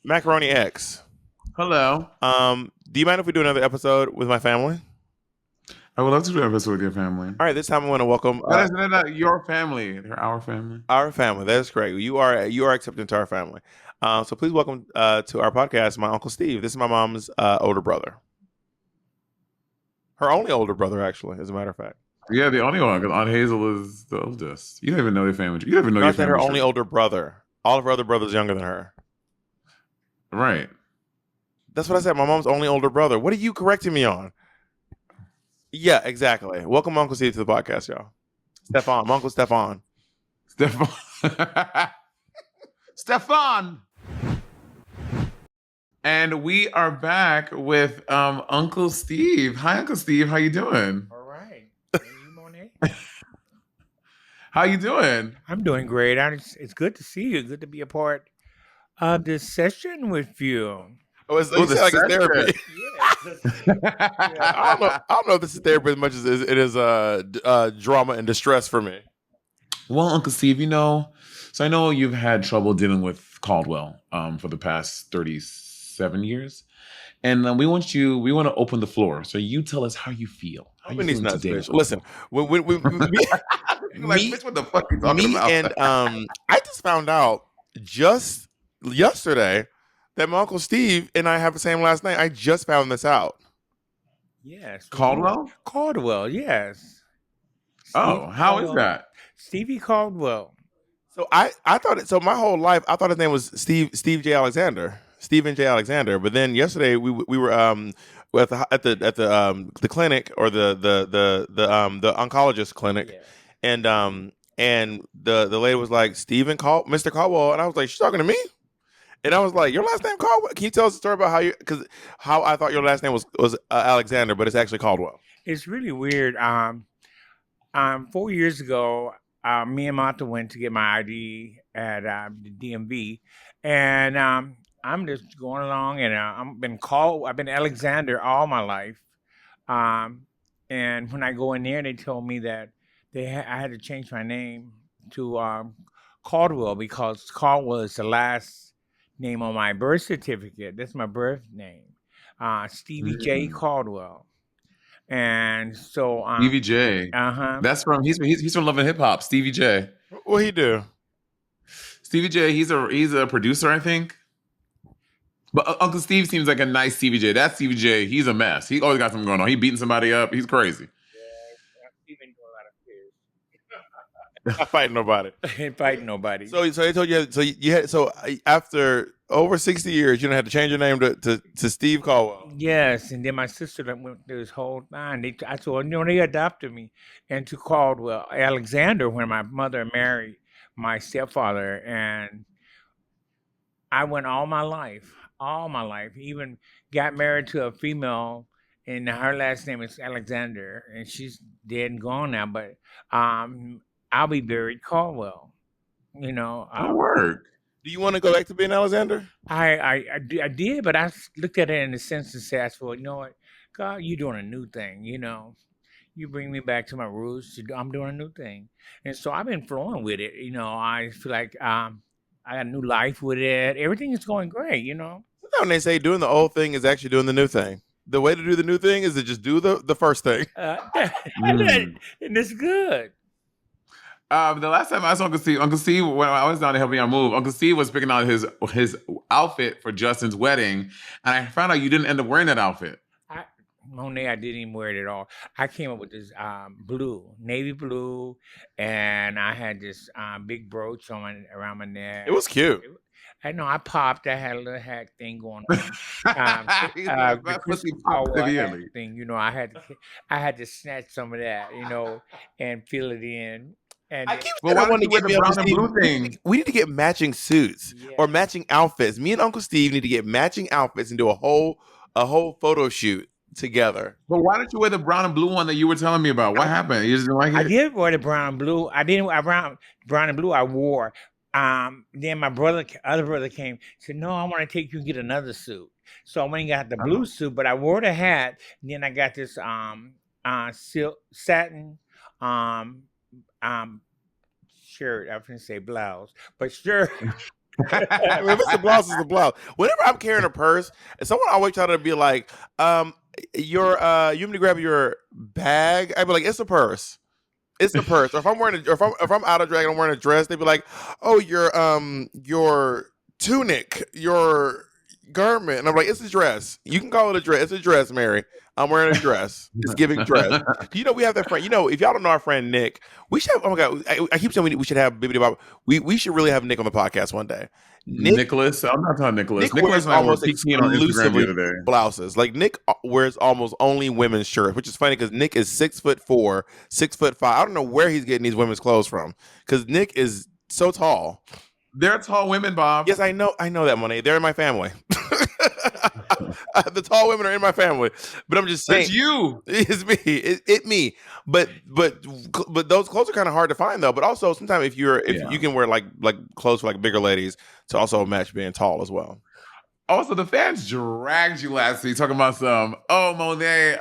Macaroni X. Hello. Do you mind if we do another episode with my family? I would love to do an episode with your family. All right, this time I want to welcome That is not your family. They're our family. our family. That is correct. You are accepted to our family. So please welcome to our podcast my Uncle Steve. This is my mom's older brother. Her only older brother, actually, as a matter of fact. Yeah, the only one, because Aunt Hazel is the oldest. You don't even know their family. You don't even know your Not that her family only tree. older brother. All of her other brothers younger than her. Right. That's what I said. My mom's only older brother. What are you correcting me on? Yeah, exactly. Welcome Uncle Steve to the podcast, y'all. Stefan, my Uncle Stefan. Stefan. Stefan. And we are back with Uncle Steve. Hi, Uncle Steve. How you doing? All right. And you, Monet? How you doing? I'm doing great. It's good to see you. Good to be a part of this session with you. Oh, you sound like it's therapy. Yes. I don't know if this is therapy as much as it is drama and distress for me. Well, Uncle Steve, so I know you've had trouble dealing with Caldwell for the past 37 years. And we want to open the floor. So you tell us how you feel. How you He's feeling not today? special. Listen, when me, Bitch, what the fuck you talking about? and I just found out just yesterday that my Uncle Steve and I have the same last name. I just found this out. Yes. Caldwell? Caldwell, yes. Oh, how is that? Stevie Caldwell. So I thought it. So my whole life, I thought his name was Steve J. Alexander, Stephen J. Alexander. But then yesterday we were at the clinic or the oncologist clinic, Yeah. and the lady was like Mr. Caldwell, and I was like, she's talking to me, and I was like, your last name Caldwell? Can you tell us a story about how I thought your last name was Alexander, but it's actually Caldwell? It's really weird. 4 years ago, me and Martha went to get my ID at the DMV, and I'm just going along, and I've been Alexander all my life. And when I go in there, they told me that I had to change my name to Caldwell because Caldwell is the last name on my birth certificate. That's my birth name, Stevie J. Caldwell. And so, Stevie J. That's from he's from Love and Hip Hop. Stevie J. What he do? Stevie J. He's a producer, I think. But Uncle Steve seems like a nice Stevie J. That Stevie J. He's a mess. He always got something going on. He beating somebody up. He's crazy. Stephen do a lot of fears. Not fighting nobody. Ain't fighting nobody. So they told you. So after over 60 years, you don't have to change your name to Steve Caldwell. Yes, and then my sister that went through this whole thing. I told they adopted me into Caldwell Alexander when my mother married my stepfather, and I went all my life, even got married to a female, and her last name is Alexander, and she's dead and gone now. But I'll be buried Caldwell. Work. Do you want to go back to being Alexander? I did, but I looked at it in the sense and said, well, you know what, God, you're doing a new thing. You bring me back to my roots. I'm doing a new thing, and so I've been flowing with it. I feel like I got a new life with it. Everything is going great. When they say doing the old thing is actually doing the new thing. The way to do the new thing is to just do the first thing. And it's good. The last time I saw Uncle Steve, when I was down to help me move, Uncle Steve was picking out his outfit for Justin's wedding, and I found out you didn't end up wearing that outfit. Monet, I didn't even wear it at all. I came up with this navy blue, and I had this big brooch around my neck. It was cute. I know I popped. I had a little hack thing going on. The Christmas hack thing, I had to snatch some of that, and fill it in. And I keep saying I want to get the brown and blue thing. We need to get matching suits or matching outfits. Me and Uncle Steve need to get matching outfits and do a whole photo shoot together. But why don't you wear the brown and blue one that you were telling me about? What happened? You just didn't like it? I did wear the brown and blue. I didn't wear brown and blue. I wore. Then my other brother came, said, "No, I want to take you and get another suit." So I went and got the blue suit, but I wore the hat. And then I got this silk satin shirt. I was going to say blouse, but shirt. If it's a blouse, it's a blouse. Whenever I'm carrying a purse, someone always try to be like, your you want me to grab your bag? I'd be like, it's a purse. It's the purse. Or if I'm wearing if I'm out of drag and I'm wearing a dress, they'd be like, "Oh, your tunic, your garment," and I'm like, "It's a dress. You can call it a dress. It's a dress, Mary. I'm wearing a dress. It's giving dress." We have that friend. If y'all don't know our friend Nick, we should have. Oh my god, I keep saying we should have Bibbidi Bob. We should really have Nick on the podcast one day. Nicholas, I'm not talking Nicholas. Nick Nicholas wears and I were almost peeking on Instagram the exclusively other day. blouses. Like Nick wears almost only women's shirts, which is funny because Nick is 6'4", 6'5". I don't know where he's getting these women's clothes from because Nick is so tall. They're tall women, Bob. Yes, I know that, Monet. They're in my family. The tall women are in my family, but I'm just saying, It's you. It's me. It me. But those clothes are kind of hard to find though. But also sometimes if you can wear like clothes for like bigger ladies to also match being tall as well. Also, the fans dragged you last week talking about Monet.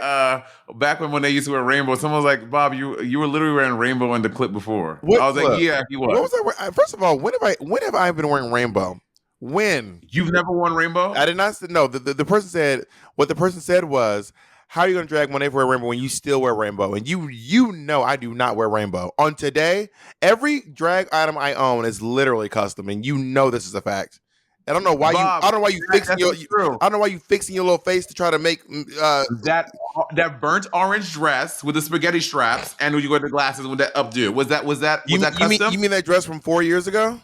Back when Monet used to wear rainbow, someone was like, "Bob, you were literally wearing rainbow in the clip before." What I was clip? like, "Yeah, he was." What was I wearing? First of all, when have I been wearing rainbow? When? You've never worn rainbow? I did not say no. The person said what the person said was, "How are you going to drag Monet for a rainbow when you still wear rainbow?" And you know I do not wear rainbow. On today, every drag item I own is literally custom, and you know this is a fact. I don't know why Bob, I don't know why you fixing your. I don't know why you fixing your little face to try to make that burnt orange dress with the spaghetti straps and when you go to the glasses with that updo. Was that custom? You mean that dress from 4 years ago?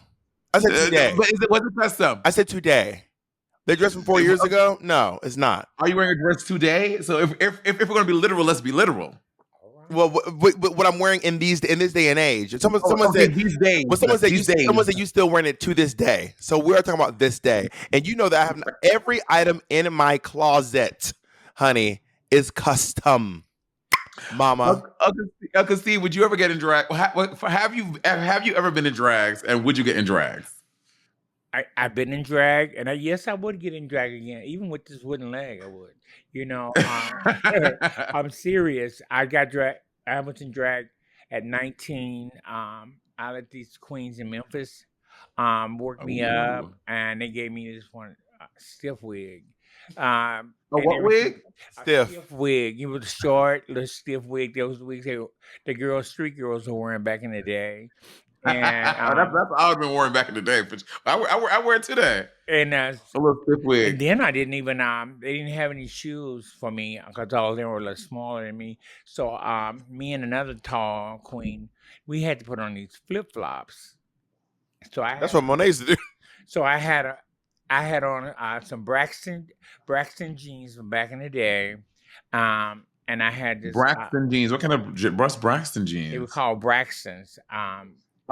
I said today. But was it custom? I said today. That dress from 4 years ago? No, it's not. Are you wearing a dress today? So if we're going to be literal, let's be literal. Well, what I'm wearing in this day and age. Someone said these days. Well, someone said you still wearing it to this day. So we're talking about this day, and you know that I have every item in my closet, honey, is custom. Mama, Uncle Steve, would you ever get in drag? Have you ever been in drags, and would you get in drags? I've been in drag, and yes, I would get in drag again, even with this wooden leg. I would, I'm serious. I was in drag at 19. I let these queens in Memphis work me up, and they gave me this one stiff wig. What wig? Stiff wig. It was short, little stiff wig. Those wigs the street girls were wearing back in the day. And that's what I've been wearing back in the day. But I wear it today. And a little stiff wig. And then I didn't even they didn't have any shoes for me because all of them were a little smaller than me. So me and another tall queen, we had to put on these flip flops. So that's what Monet used to do. So I had on some Braxton jeans from back in the day. And I had this Braxton jeans. What kind of Braxton jeans? They were called Braxtons.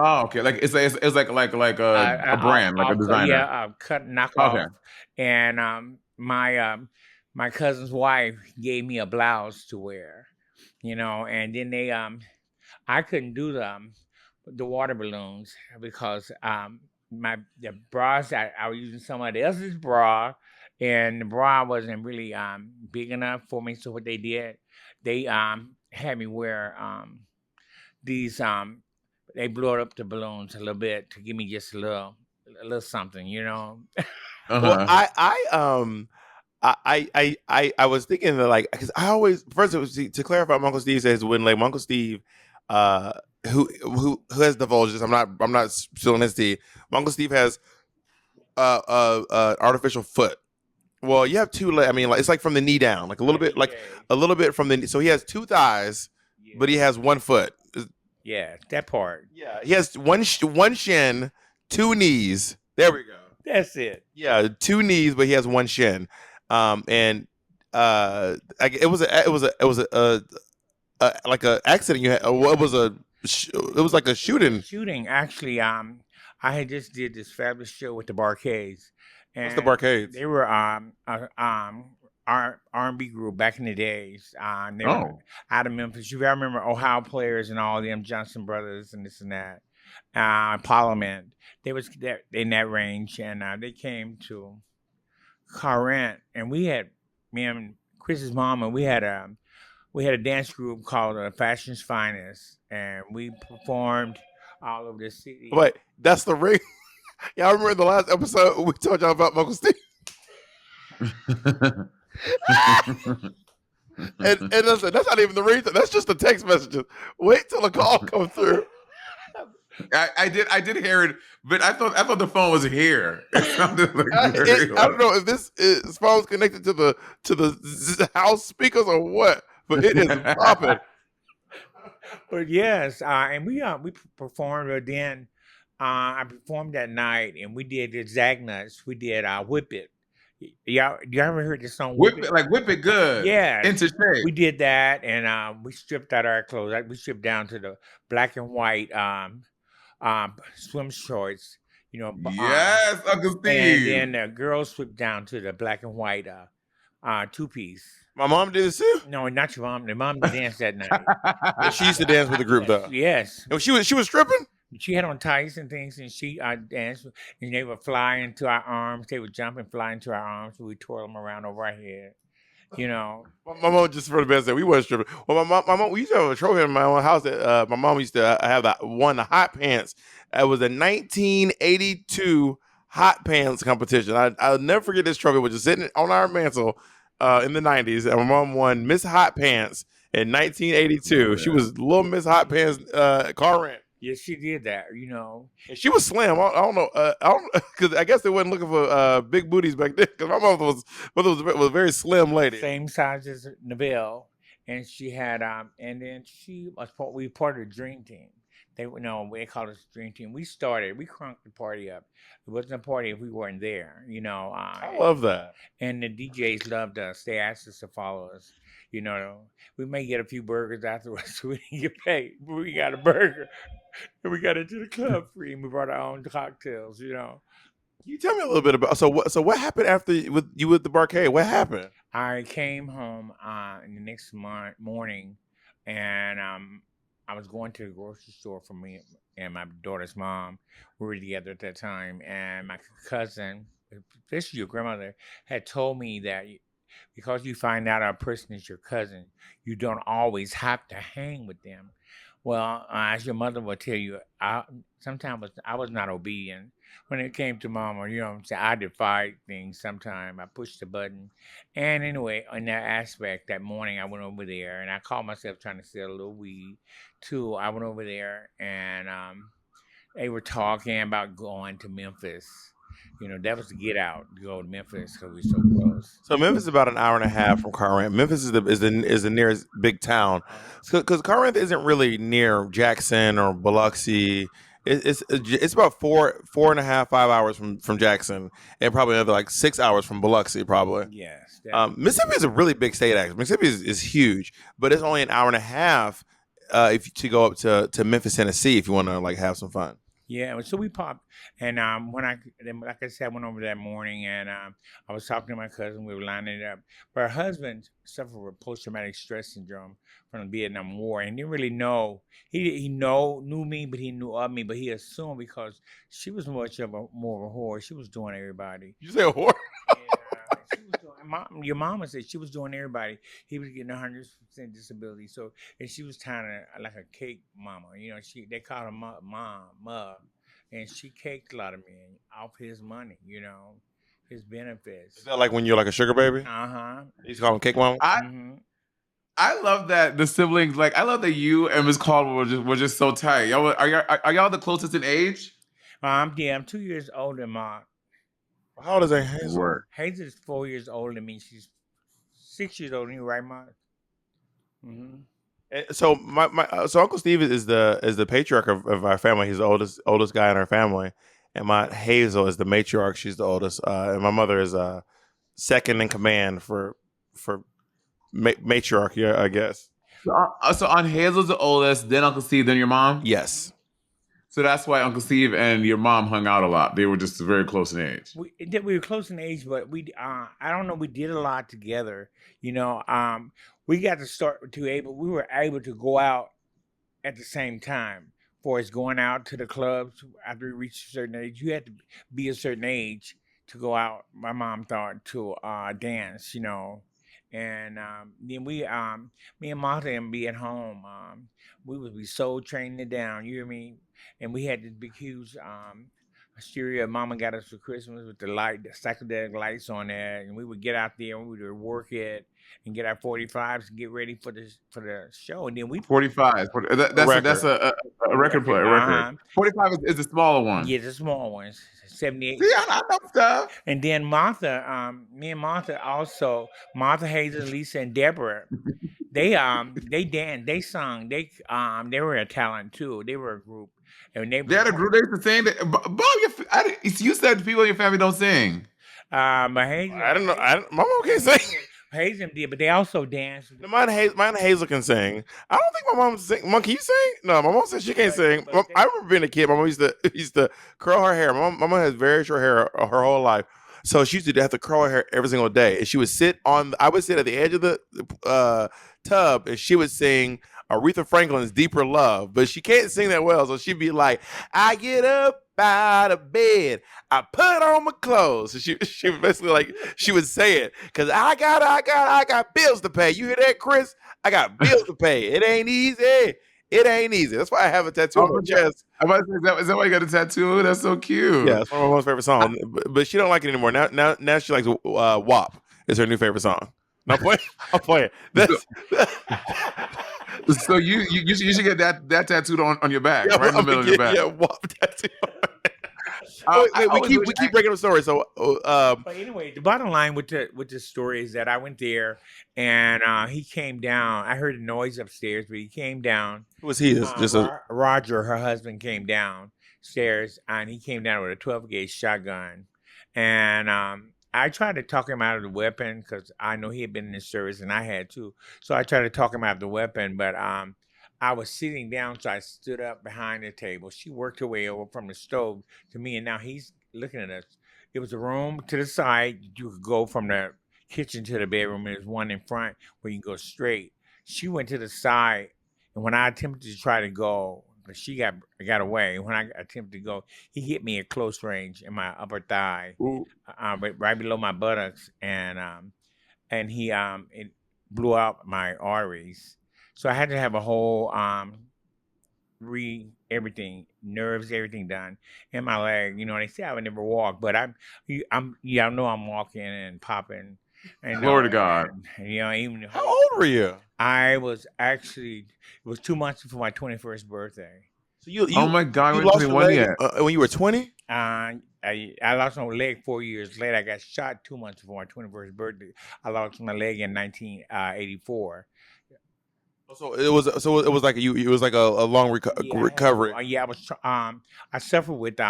Oh, okay. Like it's like a brand, like a designer. Yeah, knockoff. Okay. And my cousin's wife gave me a blouse to wear, and then they I couldn't do the water balloons because the bras I was using somebody else's bra, and the bra wasn't really big enough for me. So what they did, they had me wear these they blew up the balloons a little bit to give me just a little something, Well, I was thinking that because I always first it was to clarify. Uncle Steve says wooden leg. Uncle Steve, who has divulged this. I'm not spilling his tea. Uncle Steve has artificial foot. Well, you have two legs. I mean, it's like from the knee down, like a little bit from the. So he has two thighs, but he has one foot. Yeah, that part. Yeah, he has one shin, two knees. There we go. That's it. Yeah, two knees, but he has one shin. It was like a accident you had. It was like a shooting. Shooting. Actually, I had just did this fabulous show with the Barcades. What's the Barcades? They were R&B group back in the days. They were out of Memphis. You gotta remember Ohio Players and all them Johnson Brothers and this and that. Parliament. They was in that range, and they came to Corinth, and we had me and Chris's mom, and we had a dance group called Fashion's Finest, and we performed all over the city. Wait, that's the ring. Y'all remember the last episode we told y'all about Uncle Steve? And listen, that's not even the reason. That's just the text messages. Wait till the call comes through. I did hear it, but I thought the phone was here. It sounded like I don't know if this phone's connected to the house speakers or what, but it is popping. But yes, and we performed. Then I performed that night, and we did the Zagnuts. We did Whip It. Y'all ever heard the song whip it good. Yes, Into shape. we did that, and we stripped out our clothes. We stripped down to the black and white swim shorts. Yes, Uncle And Steve. then the girls stripped down to the black and white two piece. My mom did this too. No, not your mom. The mom danced that night. Yeah, she used to dance with the group though. Yes. And she was stripping. She had on tights and things, and she danced, and they would fly into our arms. They would jump and fly into our arms, and we twirl them around over our head. My mom, just for the best, said we wasn't stripping. Well, my mom, we used to have a trophy in my own house. That my mom used to have won the hot pants. It was a 1982 hot pants competition. I'll never forget this trophy. It was just sitting on our mantle in the 90s, and my mom won Miss Hot Pants in 1982. She was Little Miss Hot Pants car rent. Yes, she did that. And she was slim. I don't know. Because I guess they wasn't looking for big booties back then. Because my mother was a very slim lady. Same size as Neville, and she had and then she was part of the dream team. They called us dream team. We crunked the party up. It wasn't a party if we weren't there. I love that. And the DJs loved us. They asked us to follow us. We may get a few burgers afterwards, so we didn't get paid. But we got a burger, and we got into the club free, and we brought our own cocktails. Can you tell me a little bit about so what happened after with the barcade? What happened? I came home in the next morning, and I was going to the grocery store for me and my daughter's mom. We were together at that time, and my cousin, especially your grandmother, had told me that because you find out a person is your cousin, you don't always have to hang with them. Well, as your mother will tell you, sometimes I was not obedient. When it came to mama, I defied things sometimes. I pushed the button. And anyway, in that aspect, that morning I went over there and I caught myself trying to sell a little weed too. I went over there and they were talking about going to Memphis. That was to get out, to go to Memphis because we're so close. So Memphis is about an hour and a half from Corinth. Memphis is the nearest big town, because Corinth isn't really near Jackson or Biloxi. It's about 4.5, 5 hours from Jackson, and probably another like 6 hours from Biloxi, probably. Yes. Mississippi is a really big state. Actually, Mississippi is huge, but it's only an hour and a half to go up to Memphis, Tennessee, if you want to like have some fun. Yeah, so we popped, and like I said, I went over that morning, and I was talking to my cousin. We were lining it up. But her husband suffered with post-traumatic stress syndrome from the Vietnam War, and didn't really know. He knew me, but he knew of me, but he assumed because she was more of a whore. She was doing everybody. You say a whore? She was doing, your mama said she was doing everybody. He was getting 100% disability. So, and she was kind of like a cake mama. They called her mom, and she caked a lot of men off his money. His benefits. Is that like when you're like a sugar baby? You call him cake mama. I love that the siblings I love that you and Miss Caldwell were just so tight. Are y'all the closest in age? I'm 2 years older than Mark. How old is Hazel? Hazel is 4 years older than me. She's 6 years older than you, right, Mark? So so Uncle Steve is the patriarch of our family. He's the oldest guy in our family, and my Hazel is the matriarch. She's the oldest, and my mother is second in command for matriarch. Yeah, I guess. So Aunt Hazel's the oldest, then Uncle Steve, then your mom. Yes. So that's why Uncle Steve and your mom hung out a lot. They were just very close in age. We were close in age, but I don't know. We did a lot together. We got to we were able to go out at the same time. For us going out to the clubs after we reached a certain age, you had to be a certain age to go out. My mom thought to dance, and then me and Martha and be at home. We would be soul training it down. You hear me? And we had this big, huge stereo Mama got us for Christmas with the psychedelic lights on there, and we would get out there and we would work it and get our 45s and get ready for the show, and then we 45. A That's record. a record player. A record. 45 is the smaller one. yeah, the small ones, 78. See, I know stuff. And then Martha, me and Martha also, Martha, Hazel, Lisa, and Deborah, they danced, they sung, they were a talent too. They were a group, and They had a group. They used to sing. Bob, you said people in your family don't sing. But Hazel, I don't know. My mom can't sing. Hazel did, but they also danced. No, mine and Hazel can sing. I don't think my mom sing. Mom, can you sing? No, my mom said she can't sing. I remember being a kid. My mom used to curl her hair. My mom has very short hair her whole life, so she used to have to curl her hair every single day. And she would sit on. I would sit at the edge of the tub, and she would sing Aretha Franklin's "Deeper Love," but she can't sing that well, so she'd be like, "I get up out of bed, I put on my clothes." So she would basically like she would say it because I got bills to pay. You hear that, Chris? I got bills to pay. It ain't easy. It ain't easy. That's why I have a tattoo on my chest. I'm about to say, is that why you got a tattoo? That's so cute. Yeah, it's one of my mom's favorite songs, but she don't like it anymore. Now she likes WAP. Is her new favorite song. No, I'm playing. So you should get that tattooed on your back, right in the middle of your back. Yeah, WAP tattoo. We keep breaking up stories. So, but anyway, the bottom line with the story is that I went there and he came down. I heard a noise upstairs, but he came down. Who was he? Roger, her husband, came downstairs and he came down with a 12 gauge shotgun, and I tried to talk him out of the weapon because I know he had been in the service and I had too. So I tried to talk him out of the weapon, but I was sitting down, so I stood up behind the table. She worked her way over from the stove to me, and now he's looking at us. It was a room to the side. You could go from the kitchen to the bedroom, and there's one in front where you can go straight. She went to the side, and when I attempted to try to go, she got away. When I attempted to go, he hit me at close range in my upper thigh, right below my buttocks, and he it blew out my arteries. So I had to have a whole everything, nerves, everything done in my leg. You know, they say I would never walk, but I know I'm walking and popping. And, Glory to God. And, you know, even how old were you? I was actually, it was 2 months before my 21st birthday. So you oh my God, you lost 21 yet? When you were 20? I lost my leg 4 years later. I got shot 2 months before my 21st birthday. I lost my leg in 1984. So it was like it was like a long recovery. I was I suffered with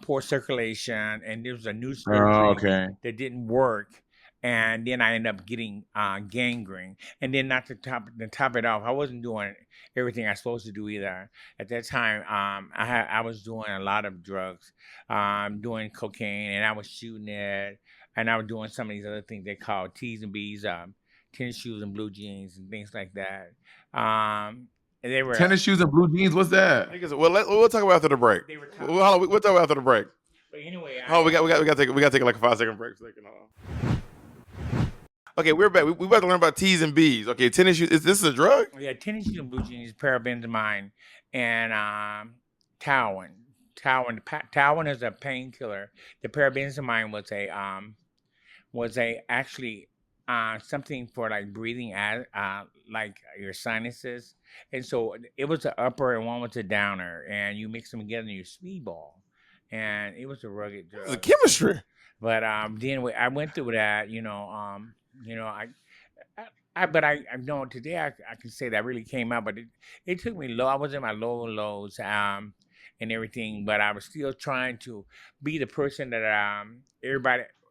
poor circulation, and there was a new surgery that didn't work, and then I ended up getting gangrene. And then not to top it off, I wasn't doing everything I was supposed to do either. At that time, I was doing a lot of drugs, doing cocaine, and I was shooting it, and I was doing some of these other things they call T's and B's. Tennis shoes and blue jeans and things like that. And they were tennis shoes and blue jeans. What's that? Well, we'll talk about after the break. We'll talk about after the break. But anyway, we got to take like a 5-second break. Okay, we're back. We about to learn about T's and B's. Okay, tennis shoes. Is this a drug? Yeah, tennis shoes and blue jeans, parabenzamine, and Tauin. Tauin is a painkiller. The parabenzamine was actually something for like breathing like your sinuses, and so it was an upper and one was a downer, and you mix them together and you speedball, and it was a rugged drug. It's chemistry. But then I went through that, I know today I can say that I really came out, but it took me low. I was in my low lows and everything, but I was still trying to be the person that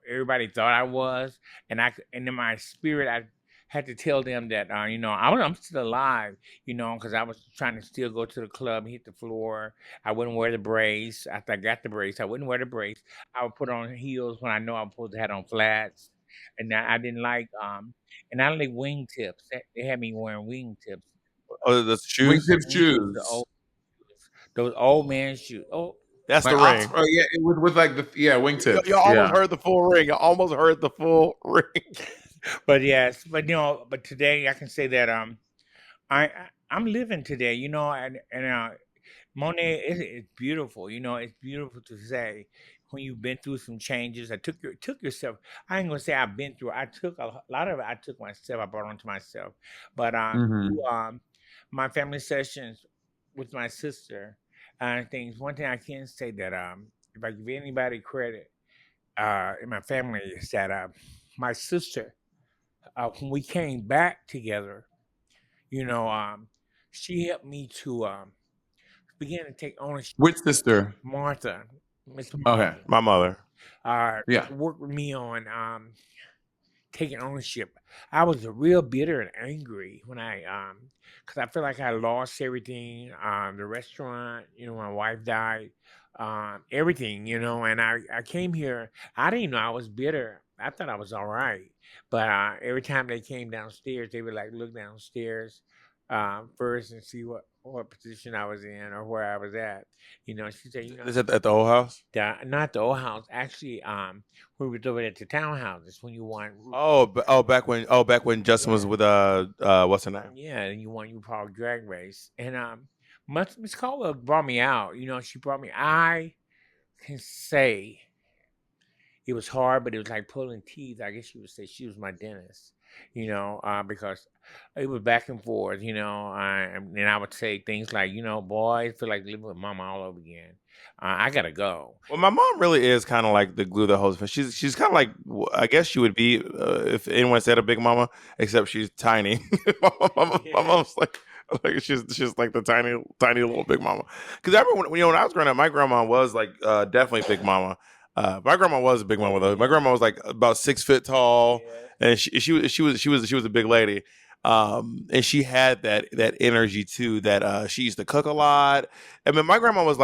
everybody thought I was, and in my spirit I had to tell them that I'm still alive, because I was trying to still go to the club, hit the floor. I wouldn't wear the brace. After I got the brace, I wouldn't wear the brace. I would put on heels when I know I was supposed to have on flats, and I didn't like and I didn't like wingtips. They had me wearing wingtips. Oh, that's shoes. Wingtip shoes. Those old man shoes. Oh. That's the ring. Yeah, with like the wingtips. You almost heard the full ring. You almost heard the full ring. But yes, but today I can say that I'm living today, and Monet, it's beautiful. It's beautiful to say when you've been through some changes. I took yourself. I ain't gonna say I've been through. I took a lot of it. I took myself. I brought onto myself. But through, Mm-hmm. my family sessions with my sister and things. One thing I can say that if I give anybody credit in my family is that my sister when we came back together, you know, she helped me to begin to take ownership. Which sister? Martha, Miss Okay. Martha, My mother. Yeah. worked with me on taking ownership. I was real bitter and angry when because I feel like I lost everything. The restaurant, my wife died, everything, and I came here. I didn't know I was bitter. I thought I was all right, but every time they came downstairs, they would like look downstairs first and see what position I was in or where I was at. She said, This at the whole house. not the old house. Actually, we were over at the townhouses when you want. Back when Justin was with what's her name? Yeah, and you won RuPaul Drag Race, and Miss Caldwell brought me out. She brought me. I can say it was hard, but it was like pulling teeth. I guess you would say she was my dentist. Because it was back and forth. And I would say things like, boy, I feel like living with mama all over again. I gotta go. Well, my mom really is kind of like the glue that holds. She's kind of like I guess she would be if anyone said a big mama, except she's tiny. My mom's like she's like the tiny little big mama. Because I remember when I was growing up, my grandma was like definitely big mama. My grandma was a big mama though. My grandma was like about 6 foot tall, and she was a big lady. And she had that energy too. That she used to cook a lot. I mean, my grandma was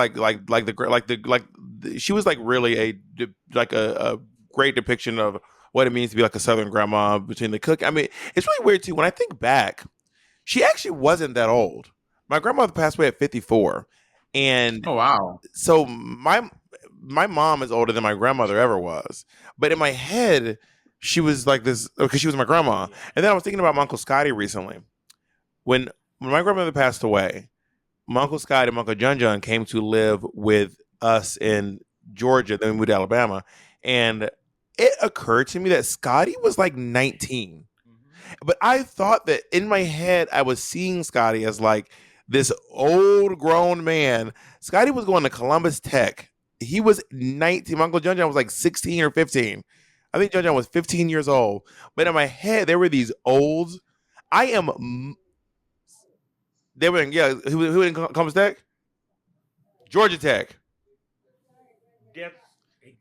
she was like really a great depiction of what it means to be like a Southern grandma between the cook. I mean, it's really weird too. When I think back, she actually wasn't that old. My grandmother passed away at 54, and Oh wow. so my mom is older than my grandmother ever was. But in my head, she was like this because she was my grandma. And then I was thinking about my Uncle Scotty recently. When my grandmother passed away, my Uncle Scott and my Uncle John came to live with us in Georgia, then we moved to Alabama. And it occurred to me that Scotty was like 19. But I thought that in my head, I was seeing Scotty as like this old grown man. Scotty was going to Columbus Tech. He was 19. My Uncle John was like 16 or 15. I think John was 15 years old. But in my head, there were these old. I am. They were in, yeah. Who in Columbus Tech? Georgia Tech.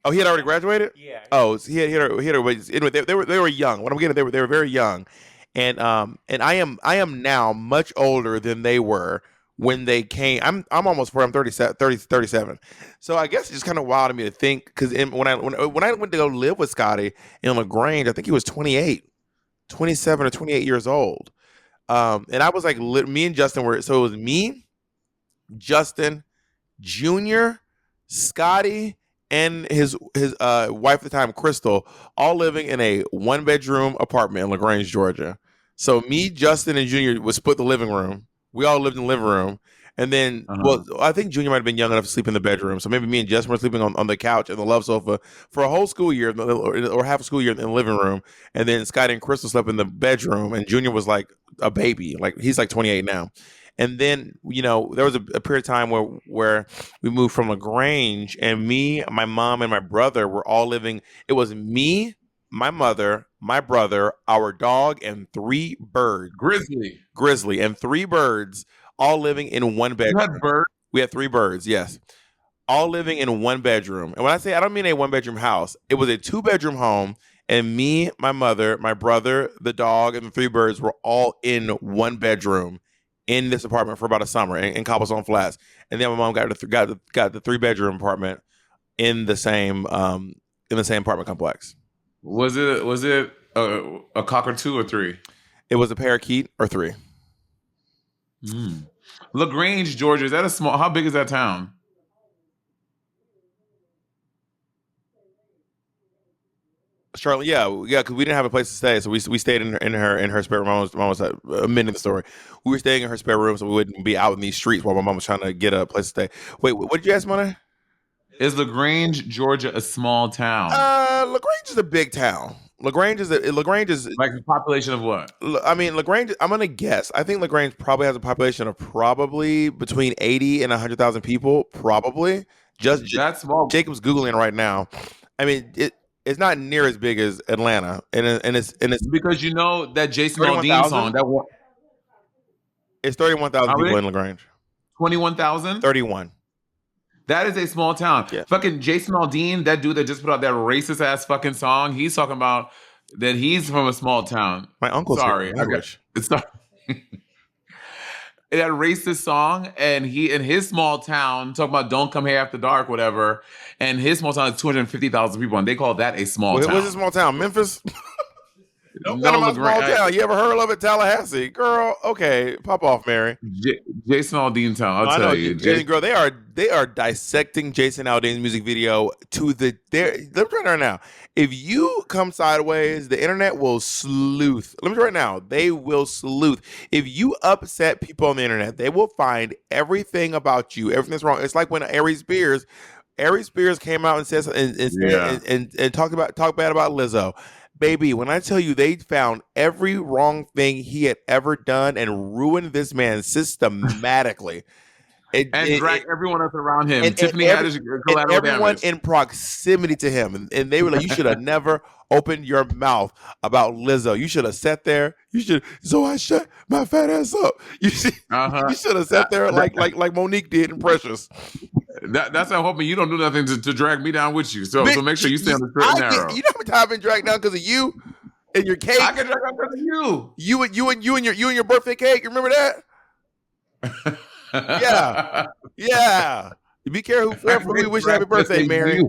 Oh, he had already graduated. Yeah. Oh, so anyway, they were young. What I'm getting, they were very young, and I am now much older than they were when they came. I'm almost 40. I'm 37. So I guess it's just kind of wild to me to think because when I went to go live with Scotty in LaGrange, I think he was 28, 27 or 28 years old. And I was like, me and Justin were, so it was me, Justin, Junior, Scotty, and his wife at the time, Crystal, all living in a 1-bedroom apartment in LaGrange, Georgia. So me, Justin, and Junior would split the living room. We all lived in the living room. And then, well, I think Junior might have been young enough to sleep in the bedroom. So maybe me and Justin were sleeping on the couch and the love sofa for a whole school year or half a school year in the living room. And then Scotty and Crystal slept in the bedroom. And Junior was like a baby. Like he's like 28 now. And then, there was a period of time where we moved from LaGrange, and me, my mom, and my brother were all living. It was me, my mother, my brother, our dog, and 3 birds. Grizzly, and 3 birds all living in one bedroom. You had birds? We had 3 birds, yes. All living in one bedroom. And when I say I don't mean a 1-bedroom house, it was a 2-bedroom home. And me, my mother, my brother, the dog, and the 3 birds were all in one bedroom in this apartment for about a summer in Cobblestone Flats. And then my mom got the 3-bedroom apartment in the same apartment complex. Was it a cockatoo or 3? It was a parakeet or 3. LaGrange, Georgia. Is that a small? How big is that town? Charlotte, yeah, because we didn't have a place to stay, so we stayed in her spare room. Mom was admitting the story. We were staying in her spare room, so we wouldn't be out in these streets while my mom was trying to get a place to stay. Wait, what did you ask, Money? Is LaGrange, Georgia, a small town? LaGrange is a big town. LaGrange is Like a population of what? I mean, LaGrange. I'm gonna guess. I think LaGrange probably has a population of probably between 80 and 100,000 people. Probably. That's small. Jacob's googling right now. I mean, it's not near as big as Atlanta, and it's Because you know that Jason Aldean 31,000? song. That one. It's 31,000 How people many? in LaGrange. 21,000. 31. That is a small town. Yeah. Fucking Jason Aldean, that dude that just put out that racist ass fucking song. He's talking about that he's from a small town. My uncle's Sorry, here. Language. it's not. That racist song, and he in his small town talking about "Don't come here after dark," whatever. And his small town is 250,000 people, and they call that a small town. What's a small town? Memphis. No, Small town. You ever heard of it? Tallahassee, girl. Okay, pop off, Mary. Jason Aldean town. I'll tell you, girl. They are dissecting Jason Aldean's music video to the. Let me try it right now. If you come sideways, the internet will sleuth. Let me try it right now. They will sleuth. If you upset people on the internet, they will find everything about you. Everything's wrong. It's like when Aries Spears came out and says and talked bad about Lizzo. Baby, when I tell you they found every wrong thing he had ever done and ruined this man systematically. And drag everyone else around him. Tiffany Haddish, collateral everyone damage. in proximity to him. And they were like, you should have never opened your mouth about Lizzo. You should have sat there. So I shut my fat ass up. You should have sat there like Monique did in Precious. That's how I'm hoping you don't do nothing to drag me down with you. So make sure you stay on the straight and narrow. You know how many times I've been dragged down because of you and your cake? I can drag down because of you. You and your birthday cake. You remember that? Yeah. You be careful we wish you happy birthday, Mary.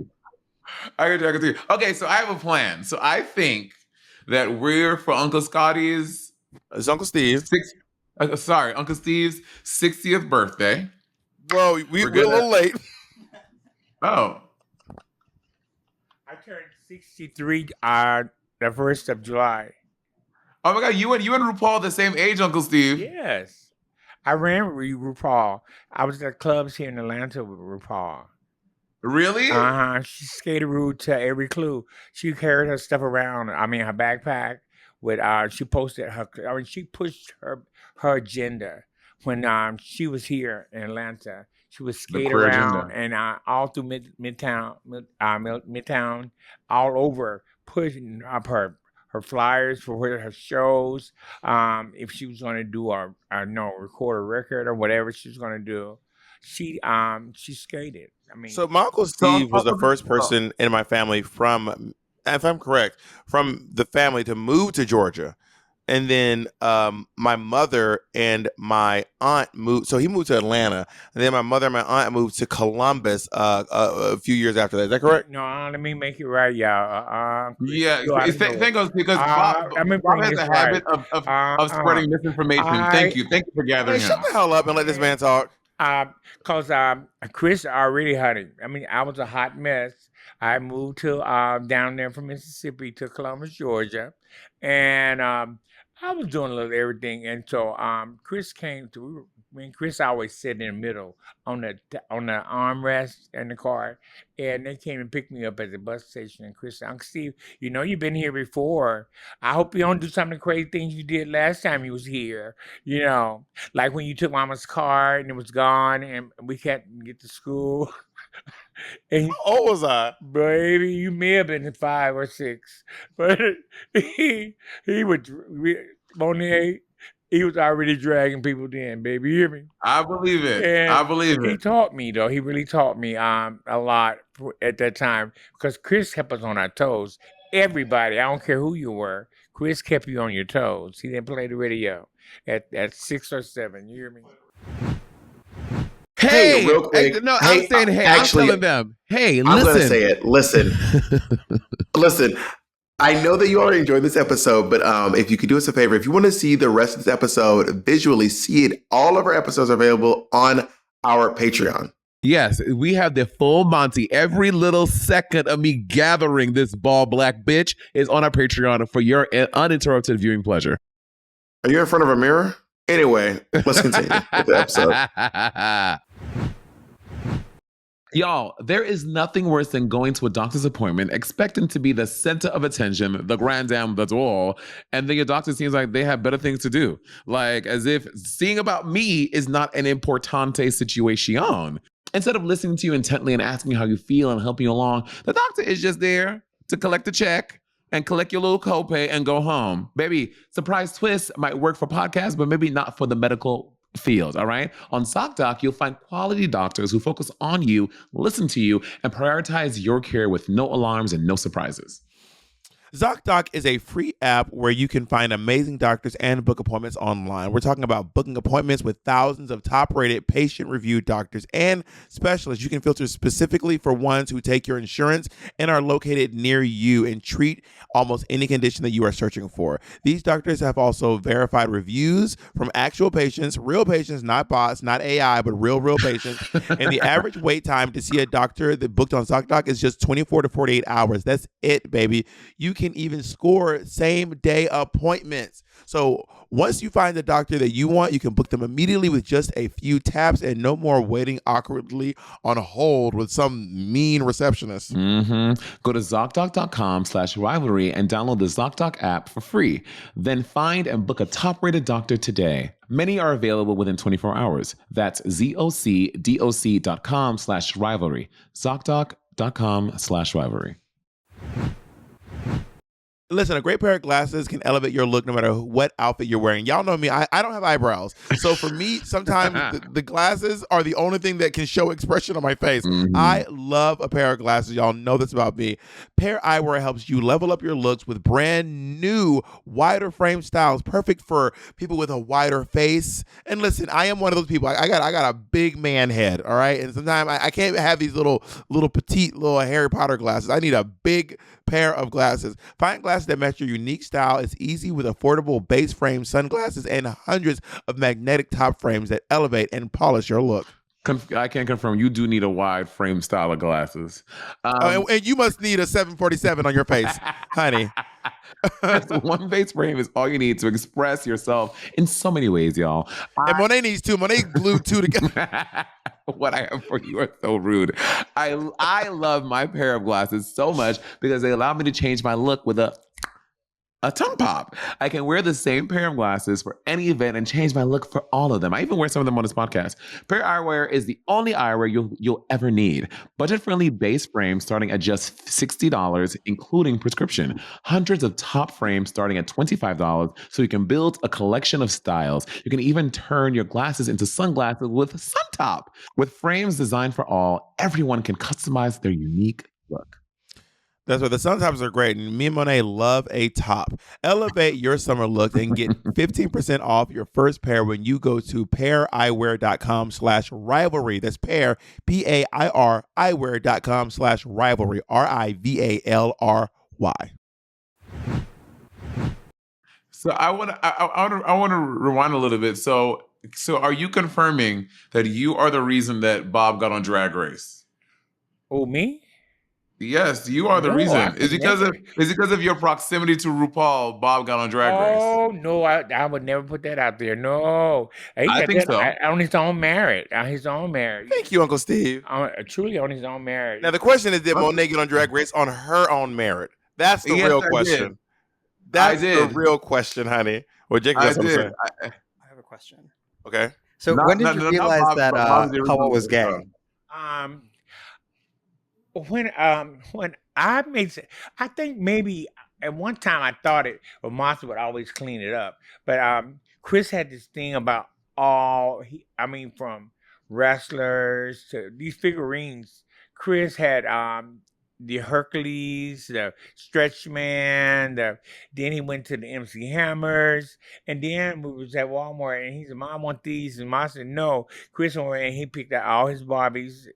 I can drag it to you. Okay, so I have a plan. So I think that we're for Uncle Scotty's. It's Uncle Steve. Uncle Steve's 60th birthday. Well, we're a little late. Oh. I turned 63 on the 1st of July. Oh my God, you and RuPaul the same age, Uncle Steve. Yes. I ran with RuPaul. I was at clubs here in Atlanta with RuPaul. Really? She skated route to every clue. She carried her stuff around. I mean, her backpack with. She posted her. I mean, she pushed her agenda when she was here in Atlanta. She would skate around and all through Midtown, all over, pushing up her flyers for her shows. If she was going to do record a record or whatever she was going to do, she skated. I mean, so my Uncle Steve was the first person in my family from, if I'm correct, from the family to move to Georgia. And then my mother and my aunt moved. So he moved to Atlanta. And then my mother and my aunt moved to Columbus a few years after that. Is that correct? No, let me make it right, y'all. Thank us because Bob has a habit of spreading misinformation. Thank you for gathering him. Shut the hell up and let this man talk. Because Chris already had it. I mean, I was a hot mess. I moved to down there from Mississippi to Columbus, Georgia. And I was doing a little everything, and so Chris came to. Me and Chris always sit in the middle on the armrest in the car, and they came and picked me up at the bus station. And Chris said, "Uncle Steve, you know you've been here before. I hope you don't do some of the crazy things you did last time you was here. You know, like when you took Mama's car and it was gone, and we couldn't get to school." And how old was I? Baby, you may have been 5 or 6, but he would Monét. He was already dragging people in, baby. You hear me? I believe it. And I believe it. He taught me though. He really taught me a lot at that time because Chris kept us on our toes. Everybody, I don't care who you were, Chris kept you on your toes. He didn't play the radio at 6 or 7. You hear me? Hey, real quick. I'm saying, hey, actually, I'm telling them, hey, listen. I'm going to say it. Listen. I know that you already enjoyed this episode, but if you could do us a favor, if you want to see the rest of this episode visually, see it. All of our episodes are available on our Patreon. Yes, we have the full Monty. Every little second of me gathering this ball black bitch is on our Patreon for your uninterrupted viewing pleasure. Are you in front of a mirror? Anyway, let's continue with the episode. Y'all, there is nothing worse than going to a doctor's appointment expecting to be the center of attention, the grand dame, that's all, and then your doctor seems like they have better things to do. Like as if seeing about me is not an importante situation. Instead of listening to you intently and asking you how you feel and helping you along, the doctor is just there to collect the check and collect your little copay and go home. Baby, surprise twist might work for podcasts, but maybe not for the medical field, all right? On ZocDoc, you'll find quality doctors who focus on you, listen to you, and prioritize your care with no alarms and no surprises. ZocDoc is a free app where you can find amazing doctors and book appointments online. We're talking about booking appointments with thousands of top-rated, patient-reviewed doctors and specialists. You can filter specifically for ones who take your insurance and are located near you and treat almost any condition that you are searching for. These doctors have also verified reviews from actual patients, real patients, not bots, not AI, but real patients. And the average wait time to see a doctor that booked on ZocDoc is just 24 to 48 hours. That's it, baby. You can even score same day appointments. So once you find the doctor that you want, you can book them immediately with just a few taps and no more waiting awkwardly on hold with some mean receptionist. Go to ZocDoc.com/rivalry and download the ZocDoc app for free. Then find and book a top-rated doctor today. Many are available within 24 hours. That's ZocDoc.com/rivalry. ZocDoc.com/rivalry. Listen, a great pair of glasses can elevate your look no matter what outfit you're wearing. Y'all know me. I don't have eyebrows. So for me, sometimes the glasses are the only thing that can show expression on my face. I love a pair of glasses. Y'all know this about me. Pair Eyewear helps you level up your looks with brand new, wider frame styles, perfect for people with a wider face. And listen, I am one of those people. I got a big man head, all right? And sometimes I can't have these little petite, little Harry Potter glasses. I need a big pair of glasses. Find glasses that match your unique style. It's easy with affordable base frame sunglasses and hundreds of magnetic top frames that elevate and polish your look. I can confirm you do need a wide frame style of glasses. And you must need a 747 on your face, honey. One face frame is all you need to express yourself in so many ways, y'all. And Monet needs two. Monet glued two together. What I have for you are so rude. I love my pair of glasses so much because they allow me to change my look with a tongue pop. I can wear the same pair of glasses for any event and change my look for all of them. I even wear some of them on this podcast. Pair Eyewear is the only eyewear you'll ever need. Budget-friendly base frames starting at just $60, including prescription. Hundreds of top frames starting at $25, so you can build a collection of styles. You can even turn your glasses into sunglasses with Suntop. With frames designed for all, everyone can customize their unique look. That's right. The sun tops are great. And me and Monet love a top. Elevate your summer look and get 15% off your first pair when you go to paireyewear.com/rivalry. That's pair, PAIR, eyewear.com/rivalry, RIVALRY. So I want to rewind a little bit. So are you confirming that you are the reason that Bob got on Drag Race? Oh, me? Yes, you are the reason. Is it because of your proximity to RuPaul, Bob got on Drag Race? Oh, no, I would never put that out there. No. I think so. On his own merit. On his own merit. Thank you, Uncle Steve. Truly on his own merit. Now, the question is, did Monet get on Drag Race on her own merit? That's the real question. That's the real question, honey. Well, Jake, that's what I'm saying. I have a question. Okay. So when did you realize that Paul was gay? When I think maybe at one time I thought it, but Martha would always clean it up. But Chris had this thing about from wrestlers to these figurines. Chris had the Hercules, the Stretch Man, then he went to the MC Hammers, and then we was at Walmart, and he said, "Mom, I want these," and Mom said, "No." Chris went and he picked out all his Barbies.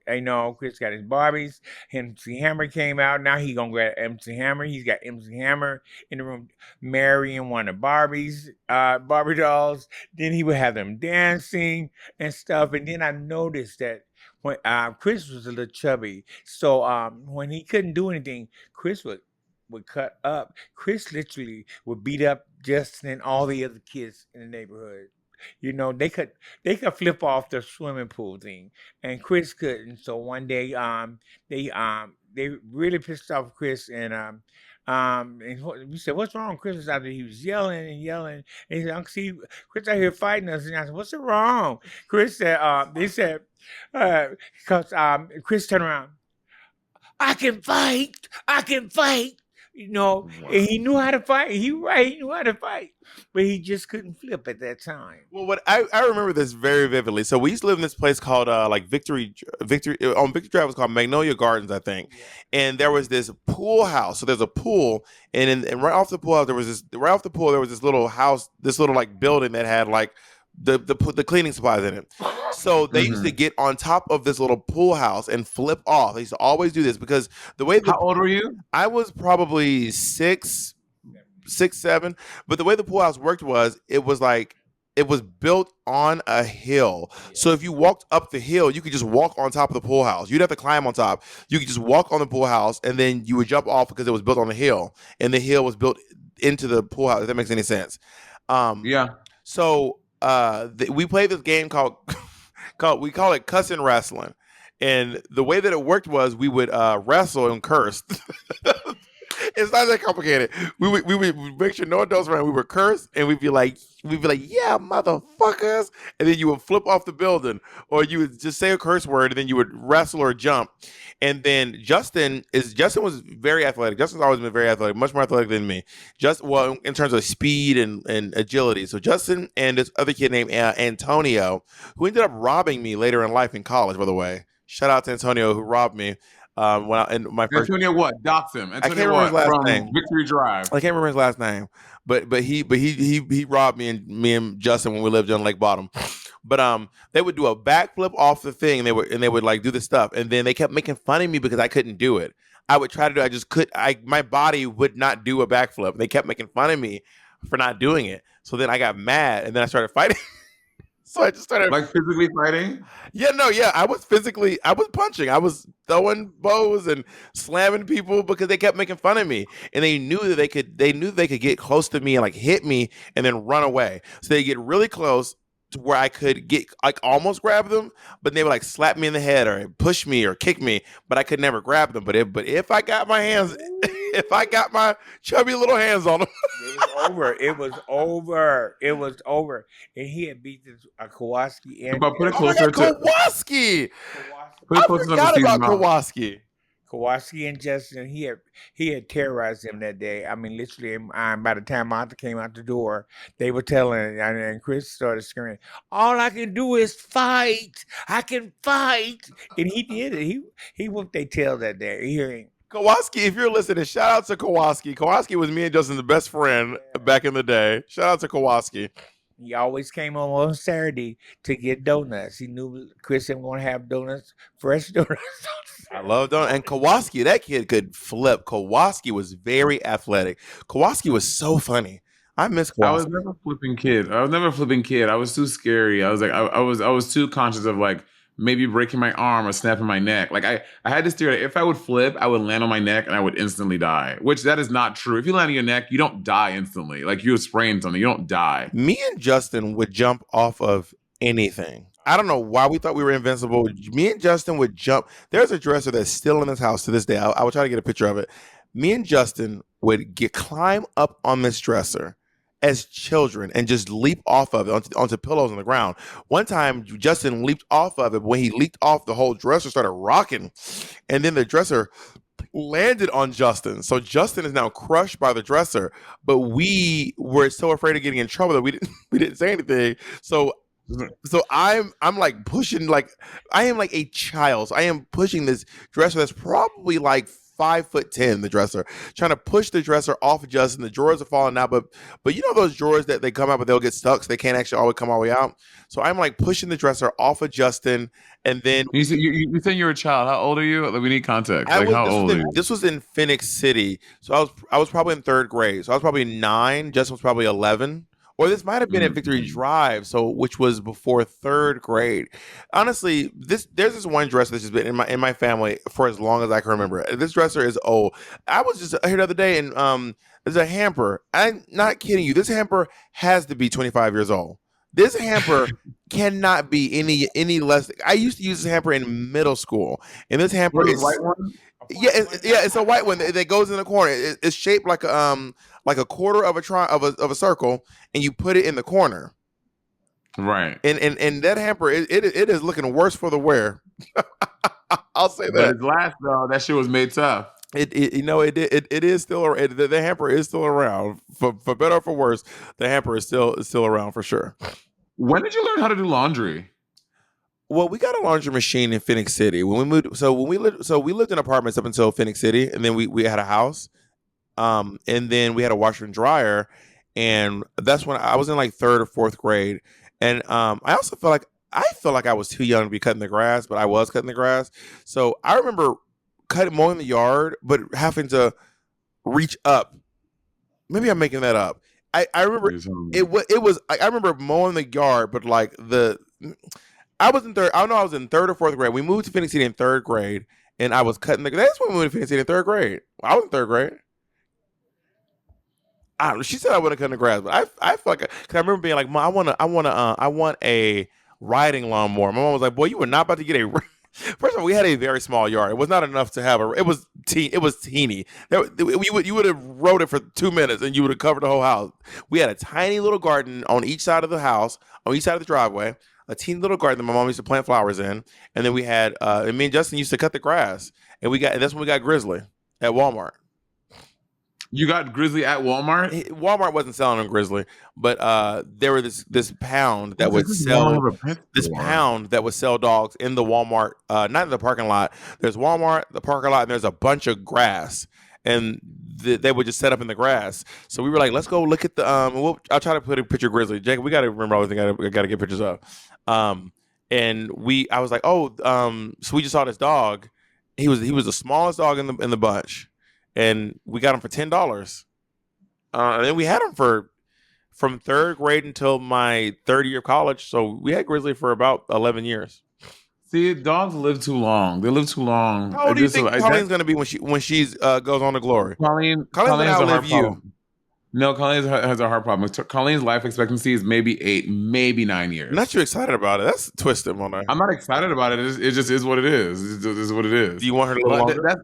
Chris got his Barbies. MC Hammer came out. Now he gonna get MC Hammer. He's got MC Hammer in the room, marrying one of Barbie's Barbie dolls. Then he would have them dancing and stuff. And then I noticed that when Chris was a little chubby, so when he couldn't do anything, Chris would cut up. Chris literally would beat up Justin and all the other kids in the neighborhood. You know, they could flip off the swimming pool thing, and Chris couldn't. So one day, they really pissed off Chris, and we said, "What's wrong?" Chris was out there. He was yelling and yelling. And he said, "Uncle Steve, Chris out here fighting us." And I said, "What's wrong?" Chris said, "They said, because Chris turned around. I can fight. I can fight." You know, and he knew how to fight. He knew how to fight, but he just couldn't flip at that time. Well, what I remember this very vividly. So we used to live in this place called like Victory on Victory Drive. It was called Magnolia Gardens, I think. Yeah. And there was this pool house. So there's a pool, and right off the pool house there was this little house, this little like building that had like the cleaning supplies in it. So they used to get on top of this little pool house and flip off. They used to always do this because the way How old were you? I was probably 6, 7. But the way the pool house worked was it was built on a hill. So if you walked up the hill, you could just walk on top of the pool house. You'd have to climb on top. You could just walk on the pool house and then you would jump off because it was built on the hill. And the hill was built into the pool house, if that makes any sense. So we played this game called we call it cussing wrestling, and the way that it worked was we would wrestle and curse. It's not that complicated. We would make sure no adults around. We would curse and we'd be like, yeah, motherfuckers, and then you would flip off the building, or you would just say a curse word, and then you would wrestle or jump. And then Justin was very athletic. Justin's always been very athletic, much more athletic than me. In terms of speed and agility. So Justin and this other kid named Antonio, who ended up robbing me later in life in college, by the way. Shout out to Antonio who robbed me. Antonio what? Dox him. Antonio I can't remember his last from name. Victory Drive. I can't remember his last name, but he robbed me and Justin when we lived on Lake Bottom. But they would do a backflip off the thing, and they would like do the stuff, and then they kept making fun of me because I couldn't do it. I would try to do it, I just could. My body would not do a backflip. They kept making fun of me for not doing it. So then I got mad, and then I started fighting. So I just started physically fighting. I was punching. I was throwing bows and slamming people because they kept making fun of me, and they knew that they could get close to me and like hit me and then run away. So they get really close to where I could get like almost grab them, but they would like slap me in the head or push me or kick me, but I could never grab them. But if I got my hands, if I got my chubby little hands on them, it was over. And he had beat this Kowalski and put it closer to Kowalski. I forgot about Kowalski. Kowalski and Justin, he had terrorized them that day. I mean, literally, by the time Martha came out the door, they were telling, and Chris started screaming, "All I can do is fight. I can fight," and he did it. He whooped their tail that day. Kowalski, if you're listening, shout out to Kowalski. Kowalski was me and Justin's best friend back in the day. Shout out to Kowalski. He always came on Saturday to get donuts. He knew Chris was going to have donuts, fresh donuts. I love donuts. And Kowalski, that kid could flip. Kowalski was very athletic. Kowalski was so funny. I miss Kowalski. I was never flipping kid. I was too scary. I was like, I was too conscious of like maybe breaking my arm or snapping my neck. Like I had this theory. If I would flip, I would land on my neck and I would instantly die, which that is not true. If you land on your neck, you don't die instantly. Like you sprain something, you don't die. Me and Justin would jump off of anything. I don't know why we thought we were invincible. Me and Justin would jump. There's a dresser that's still in this house to this day. I will try to get a picture of it. Me and Justin would climb up on this dresser as children and just leap off of it onto pillows on the ground. One time, Justin leaped off of it. When he leaped off, the whole dresser started rocking, and then the dresser landed on Justin. So Justin is now crushed by the dresser, but we were so afraid of getting in trouble that we didn't say anything. So I'm like pushing, like I am like a child. So I am pushing this dresser that's probably like 5'10", the dresser, trying to push the dresser off of Justin. The drawers are falling out, but you know those drawers that they come out, but they'll get stuck, so they can't actually always come all the way out. So I'm like pushing the dresser off of Justin, and then you said you're a child. How old are you? Like, we need context. How old are you? This was in Phoenix City, so I was probably in 3rd grade. So I was probably 9. Justin was probably 11 Or this might have been at Victory Drive, which was before 3rd grade. Honestly, there's this one dresser that's just been in my family for as long as I can remember. This dresser is old. I was just here the other day, and there's a hamper. I'm not kidding you. This hamper has to be 25 years old. This hamper cannot be any less. I used to use this hamper in middle school, and this hamper is white one. It's a white one that goes in the corner. It's shaped like a quarter of a circle, and you put it in the corner. Right. And that hamper, it is looking worse for the wear. I'll say that. But it's last though. That shit was made tough. It is still the hamper is still around for better or for worse. The hamper is still around for sure. When did you learn how to do laundry? Well, we got a laundry machine in Phoenix City when we moved. We lived in apartments up until Phoenix City, and then we had a house, and then we had a washer and dryer, and that's when I was in like 3rd or 4th grade, and I also felt like I was too young to be cutting the grass, but I was cutting the grass. So I remember mowing the yard, but having to reach up. Maybe I'm making that up. I remember it was. I remember mowing the yard, but like I was in 3rd. I know I was in 3rd or 4th grade. We moved to Phoenix City in 3rd grade, and I was cutting the. That's when we moved to Phoenix City in 3rd grade. I was in 3rd grade. I don't know. She said I wouldn't cut the grass, but I feel like because I remember being like, Mom, I want a riding lawnmower. My mom was like, boy, you were not about to get a. First of all, we had a very small yard. It was not enough to have a. It was teeny. You would have rode it for 2 minutes and you would have covered the whole house. We had a tiny little garden on each side of the house, on each side of the driveway. A teeny little garden that my mom used to plant flowers in, and then we had. And me and Justin used to cut the grass, and that's when we got Grizzly at Walmart. You got Grizzly at Walmart? Walmart wasn't selling them Grizzly, but there were this pound that would sell dogs in the Walmart, not in the parking lot. There's Walmart, the parking lot, and there's a bunch of grass, and they would just set up in the grass. So we were like, let's go look at the. I'll try to put a picture of Grizzly. Jacob, we got to remember everything. I got to get pictures of. And I was like, so we just saw this dog. He was the smallest dog in the bunch. And we got him for $10. And then we had him from 3rd grade until my 3rd year of college. So we had Grizzly for about 11 years. See, dogs live too long. They live too long. How old do you think Colleen's going to be when she goes on to glory? Colleen's going to outlive you. No, Colleen has a heart problem. Colleen's life expectancy is maybe 8, maybe 9 years. I'm not too excited about it. That's twisted, Monét. I'm not excited about it. It just is what it is. It is what it is. Do you want her to live longer?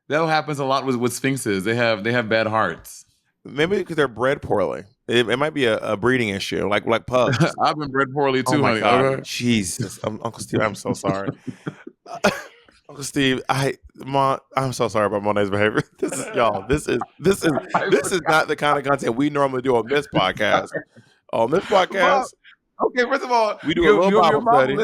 That happens a lot with sphinxes. They have bad hearts. Maybe because they're bred poorly. It might be a breeding issue, like pugs. I've been bred poorly too. Oh my honey. God. Okay. Jesus, Uncle Steve, I'm so sorry. Uncle Steve, I'm so sorry about Monét's behavior. This is not the kind of content we normally do on this podcast. Well, okay, first of all, we do a little Bible study.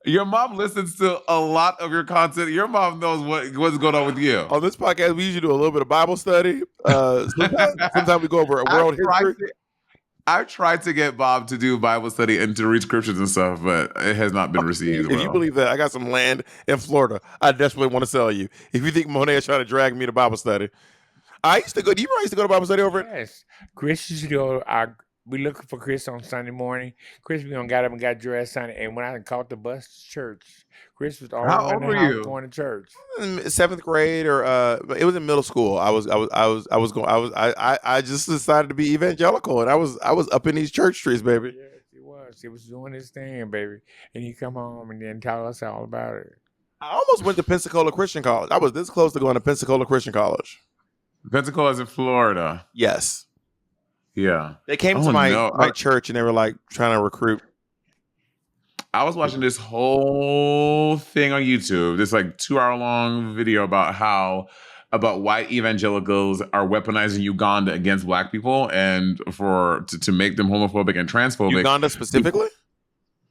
Your mom listens to a lot of your content. Your mom knows what's going on with you. On this podcast, we usually do a little bit of Bible study. Sometimes we go over a world history. I've tried to get Bob to do Bible study and to read scriptures and stuff, but it has not been received. If you believe that, I got some land in Florida I desperately want to sell you. If you think Monét is trying to drag me to Bible study. I used to go. Do you remember I used to go to Bible study over it? Yes. Chris used to go. We looking for Chris on Sunday morning. Chris got up and got dressed Sunday, and when I caught the bus to church, Chris was all How old were you? going to church. In 7th grade, or it was in middle school. I just decided to be evangelical, and I was up in these church streets, baby. Yes, he was. He was doing his thing, baby, and he come home and then tell us all about it. I almost went to Pensacola Christian College. I was this close to going to Pensacola Christian College. Pensacola is in Florida. Yes. Yeah. They came to my church and they were like trying to recruit. I was watching this whole thing on YouTube, this like 2-hour long video about white evangelicals are weaponizing Uganda against black people and to make them homophobic and transphobic. Uganda specifically?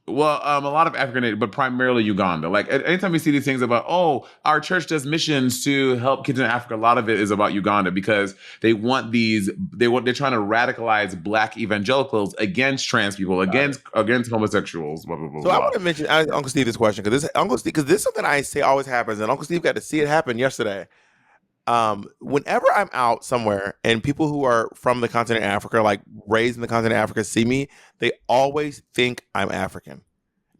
Well, a lot of African, but primarily Uganda. Like anytime we see these things about, our church does missions to help kids in Africa, a lot of it is about Uganda because they're trying to radicalize black evangelicals against trans people, against homosexuals. Blah, blah, blah, so I want to mention Uncle Steve this question because this is something I say always happens, and Uncle Steve got to see it happen yesterday. whenever I'm out somewhere and people who are from the continent of Africa, like raised in the continent of Africa, see me, they always think I'm African.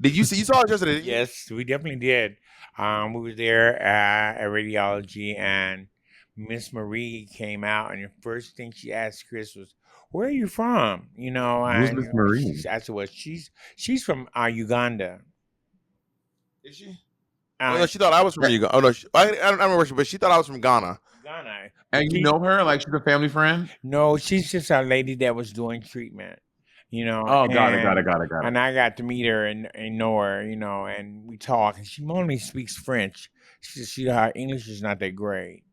Did you see? You saw it yesterday, didn't you? Yes, we definitely did. We were there at radiology, and Miss Marie came out, and the first thing she asked Chris was, "Where are you from?" You know, Who's and Miss Marie? I said, "Well, she's from Uganda." Is she? Oh no, she thought I was from Uganda. Oh no, I don't remember where but she thought I was from Ghana. Ghana. And you know her? Like she's a family friend? No, she's just a lady that was doing treatment. You know, Oh, got it. and I got to meet her and know her, you know, and we talk. And she only speaks French. Her English is not that great,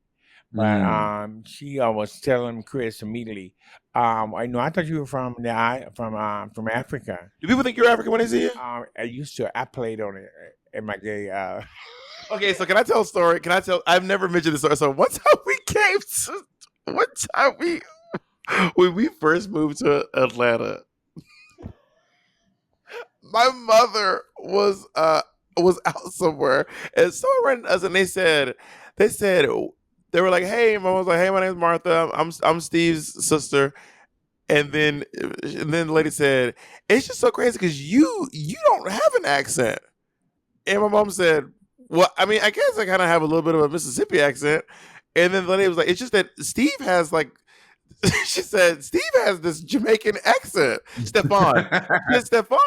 but she was telling Chris immediately. I know. I thought you were from from Africa. Do people think you're African when they see you? I played on it in my gay. Okay, so can I tell a story? I've never mentioned this story. So one time when we first moved to Atlanta, my mother was out somewhere, and someone ran us, and they said they were like, "Hey," mom was like, "Hey, my name's Martha. I'm Steve's sister." And then the lady said, "It's just so crazy because you don't have an accent." And my mom said, "Well, I mean, I guess I kind of have a little bit of a Mississippi accent." And then the lady was like, "It's just that Steve has like," she said, "Steve has this Jamaican accent." Stefan, Stefan,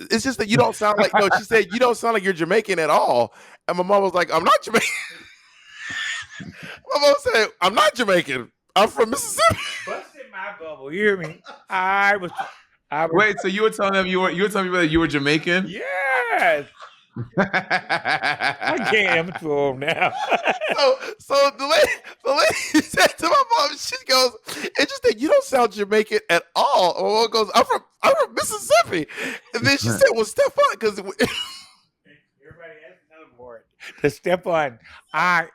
it's just that you don't sound like. No, she said you don't sound like you're Jamaican at all. And my mom was like, "I'm not Jamaican." My mom said, "I'm not Jamaican. I'm from Mississippi." Busted my bubble. You hear me? I was. Wait, so you were telling them you were telling people that you were Jamaican? Yes. I can't. I'm too old now. so the lady said to my mom, she goes, "It's just that you don't sound Jamaican at all." My mom goes, I'm from Mississippi." And then she said, "Well, Stefan, because everybody has another word. The Stefan, I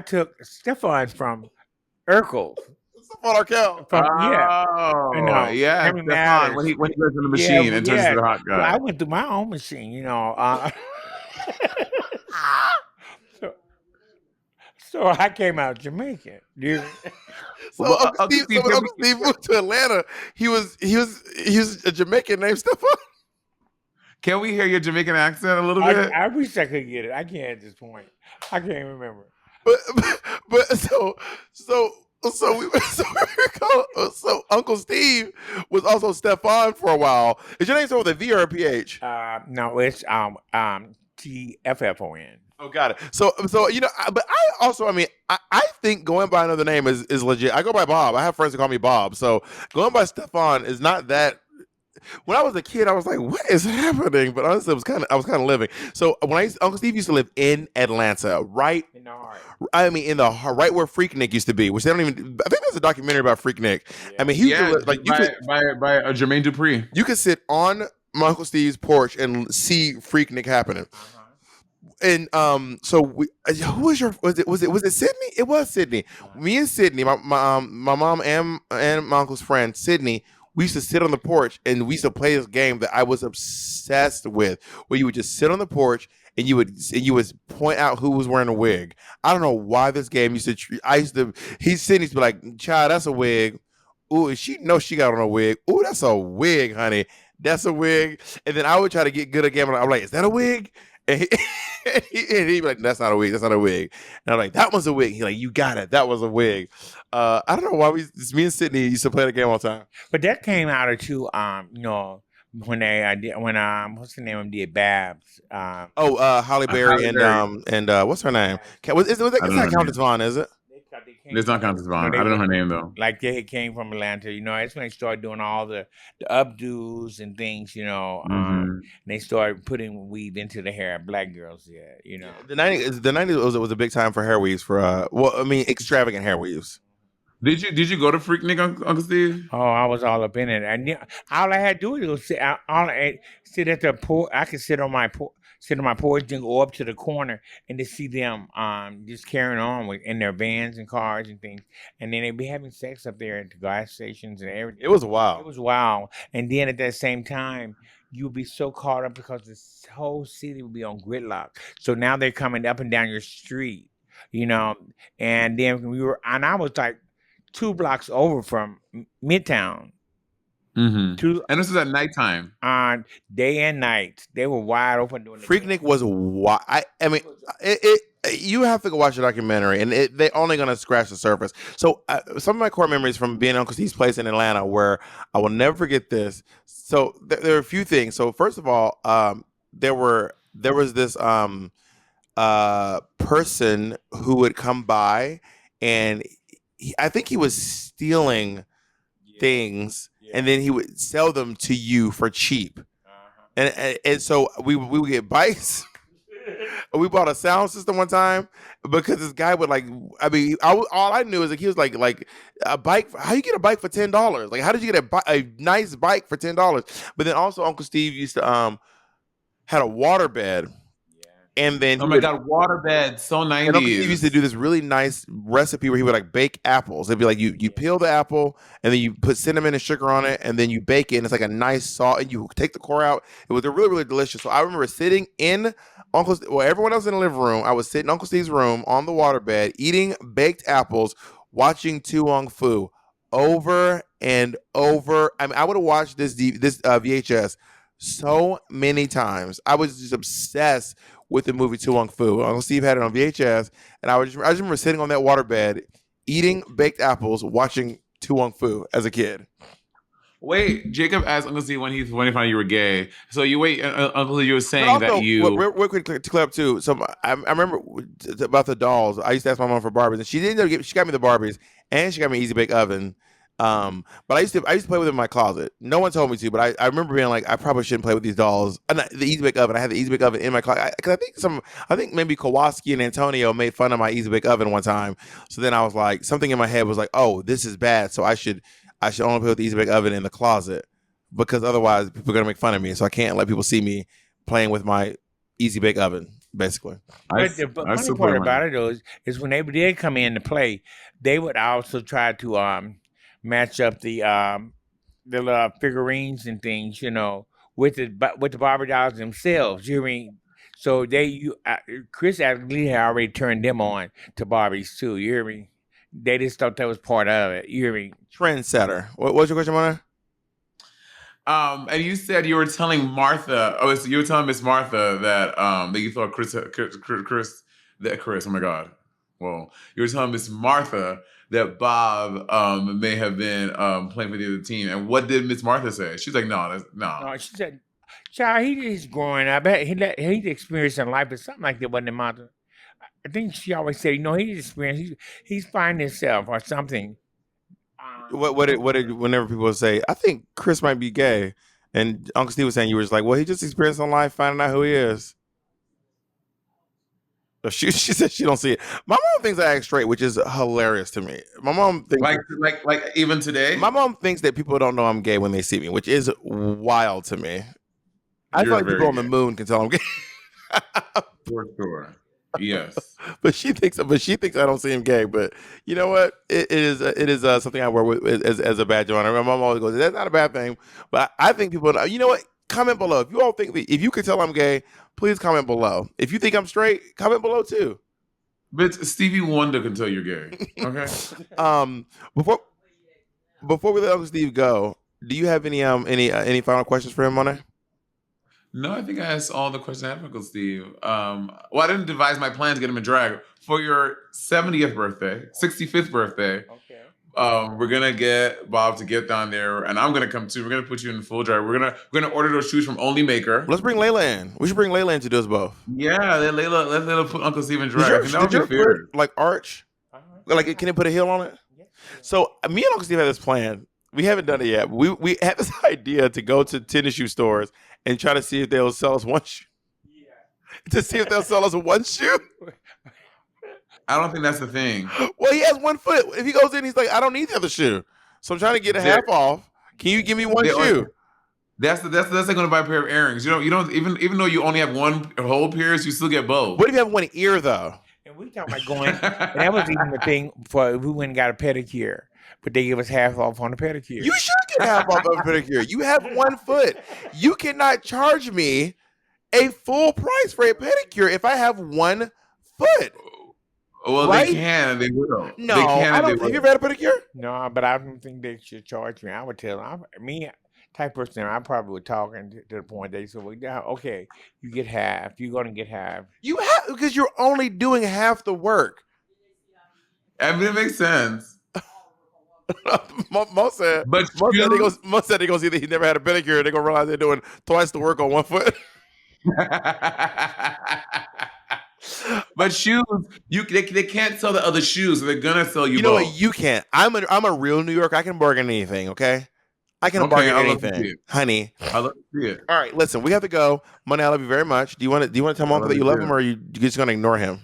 took Stefan from Urkel. Stefan Arkell. Yeah, Stefan, when he goes in the machine and turns into the hot guy. So I went through my own machine, you know. So I came out Jamaican, dude. So when Uncle Steve moved to Atlanta, he was a Jamaican named Stefan. Can we hear your Jamaican accent a little bit? I wish I could get it. I can't at this point. I can't remember. But so Uncle Steve was also Stefan for a while. Is your name start with a V or a PH? No, it's TFFON. Oh, got it. So you know, but I think going by another name is legit. I go by Bob. I have friends who call me Bob. So going by Stefan is not that. When I was a kid, I was like, "What is happening?" But honestly, I was kind of living. So when Uncle Steve used to live in Atlanta, right in the heart. I mean, in the heart, right where Freaknik used to be, which they don't even. I think there's a documentary about Freaknik. Yeah. I mean, he used to live, like by Jermaine Dupri. You could sit on my Uncle Steve's porch and see Freaknik happening. And so who was it Sydney? It was Sydney. Me and Sydney, my mom and my uncle's friend Sydney. We used to sit on the porch and we used to play this game that I was obsessed with, where you would just sit on the porch and you would point out who was wearing a wig. I don't know why this game used to. Sydney used to be like, "Child, that's a wig." Ooh, she knows she got on a wig. Ooh, that's a wig, honey. That's a wig. And then I would try to get good again. I'm like, "Is that a wig?" And he'd be like, "That's not a wig. That's not a wig." And I'm like, "That was a wig." He's like, "You got it. That was a wig." I don't know why me and Sydney used to play the game all the time. But that came out of two, you know, when what's the name of them did Babs? Holly Berry and what's her name? Was that Countess Vaughn? Is it? It's not Countess Vaughn. I don't know her name though. Like they came from Atlanta, you know. That's when they started doing all the updos and things, you know. And they started putting weave into the hair. Black girls, yeah, you know. The '90s was a big time for hair weaves extravagant hair weaves. Did you go to Freaknik, Uncle Steve? Oh, I was all up in it. And all I had to do was sit at the porch. I could sit on my porch and go up to the corner and to see them just carrying on in their vans and cars and things. And then they'd be having sex up there at the gas stations and everything. It was wild. It was wild. And then at that same time, you would be so caught up because this whole city would be on gridlock. So now they're coming up and down your street. you know. And then and I was like 2 blocks over from Midtown. And this is at nighttime. On day and night, they were wide open doing Freaknik was wild. I mean, you have to go watch the documentary, and they're only going to scratch the surface. So some of my core memories from being at Uncle Steve's place in Atlanta, where I will never forget this. So there are a few things. So first of all, there was this person who would come by, and I think he was stealing things, and then he would sell them to you for cheap. And so we would get bikes. We bought a sound system one time because this guy would all I knew is like he was like a bike. How you get a bike for $10? Like how did you get a nice bike for $10? But then also Uncle Steve used to had a water bed. And then God, waterbed, so 90s. And Uncle Steve used to do this really nice recipe where he would like bake apples. It'd be like you peel the apple and then you put cinnamon and sugar on it and then you bake it and it's like a nice salt and you take the core out. It was really, really delicious. So I remember sitting in everyone else in the living room. I was sitting in Uncle Steve's room on the waterbed eating baked apples, watching Tu Wong Fu over and over. I mean, I would have watched this VHS so many times. I was just obsessed with the movie Tu Wong Fu. Uncle Steve had it on VHS, and I just remember sitting on that waterbed, eating baked apples, watching Tu Wong Fu as a kid. Wait, Jacob asked Uncle Steve when he found out you were gay. So you Uncle Steve, you were saying that you. Real quick to clear up too. So I remember about the dolls. I used to ask my mom for Barbies, and she didn't. She got me the Barbies, and she got me an Easy Bake Oven. But I used to play with them in my closet. No one told me to, but I remember being like, I probably shouldn't play with these dolls. And the Easy Bake Oven, I had the Easy Bake Oven in my closet because I think maybe Kowalski and Antonio made fun of my Easy Bake Oven one time. So then I was like, something in my head was like, oh, this is bad. So I should only play with the Easy Bake Oven in the closet because otherwise people are gonna make fun of me. So I can't let people see me playing with my Easy Bake Oven, basically. But the funny part about it though is when they did come in to play, they would also try to match up the little figurines and things, with the Barbie dolls themselves. You know what I mean? So Chris actually had already turned them on to Barbies too. You hear me? They just thought that was part of it. You hear me? Trendsetter. What's your question, Mona? And you said you were telling Martha. You were telling Miss Martha that you thought Chris. Oh my God. Well, you were telling Miss Martha that Bob may have been playing for the other team. And what did Miss Martha say? She's like, no. No, she said, child, he's growing up. He's experiencing life, but something like that wasn't in Martha. I think she always said, he's experiencing, he's finding himself or something. Whenever people say, I think Chris might be gay, and Uncle Steve was saying, you were just like, well, he just experienced on life, finding out who he is. She said she don't see it. My mom thinks I act straight, which is hilarious to me. My mom thinks like even today. My mom thinks that people don't know I'm gay when they see me, which is wild to me. I feel like people on the moon can tell I'm gay. For sure. Yes. but she thinks I don't see him gay. But you know what? It is something I wear as a badge of honor. My mom always goes, "That's not a bad thing." But I think people know. You know what? Comment below if you all think that if you can tell I'm gay. Please comment below. If you think I'm straight, comment below too. But Stevie Wonder can tell you're gay. Okay. Before we let Uncle Steve go, do you have any final questions for him on it? No, I think I asked all the questions I have for Uncle Steve. Well, I didn't devise my plan to get him in drag for your 70th birthday, 65th birthday. Okay. We're gonna get Bob to get down there, and I'm gonna come too. We're gonna put you in full drag. We're gonna order those shoes from Only Maker. Let's bring Layla in. We should bring Layla in to do us both. Yeah, let Layla put Uncle Steve in drag. Did your foot like arch? Like, can it put a heel on it? Yeah. So me and Uncle Steve have this plan. We haven't done it yet. We had this idea to go to tennis shoe stores and try to see if they'll sell us one shoe. Yeah. To see if they'll sell us one shoe. I don't think that's the thing. Well, he has 1 foot. If he goes in, he's like, I don't need the other shoe. So I'm trying to get a half off. Can you give me one shoe? That's like going to buy a pair of earrings. You don't even though you only have one whole pair, you still get both. What if you have one ear though? And we talking about going. And that was even the thing for we went and got a pedicure, but they give us half off on the pedicure. You should get half off on a pedicure. You have 1 foot. You cannot charge me a full price for a pedicure if I have 1 foot. Well, Right? they can and they will. No, they can I and they don't. Have you will. ever had a pedicure? No, but I don't think they should charge me. I would tell them. Me, type person, I probably would talk to the point they said, well, yeah, okay, you get half. You're going to get half. You have, because you're only doing half the work. I mean, it makes sense. Most said But most said they gonna see that he never had a pedicure. They're gonna realize they're doing twice the work on one foot. but shoes, they can't sell the other shoes, so they're gonna sell you. You know both. what? You can't. I'm a real New Yorker. I can bargain anything. Okay, I can bargain anything, honey. I love to see it. All right, listen, we have to go. Money, I love you very much. Do you want to tell Uncle that you love him, or are you just gonna ignore him?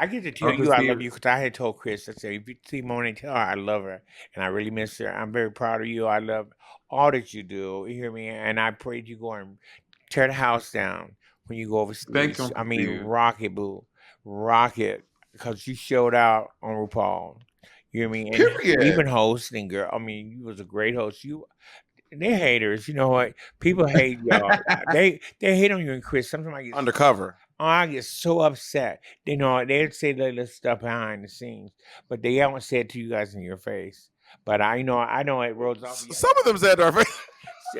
I get to tell you I love you because I had told Chris, I said, if you see Monét, tell her I love her and I really miss her. I'm very proud of you. I love all that you do. You hear me? And I prayed you go and tear the house down when you go overseas. Thank you. I mean, rock it, boo. Rock it. Because you showed out on RuPaul. You hear me? And Period. Even hosting, girl. I mean, you was a great host. They're haters. You know what? People hate y'all. they hate on you and Chris. Sometimes I get Undercover. I get so upset. They know they'd say little stuff behind the scenes, but they haven't said to you guys in your face. But I know it rolls off. Some of them said to our face.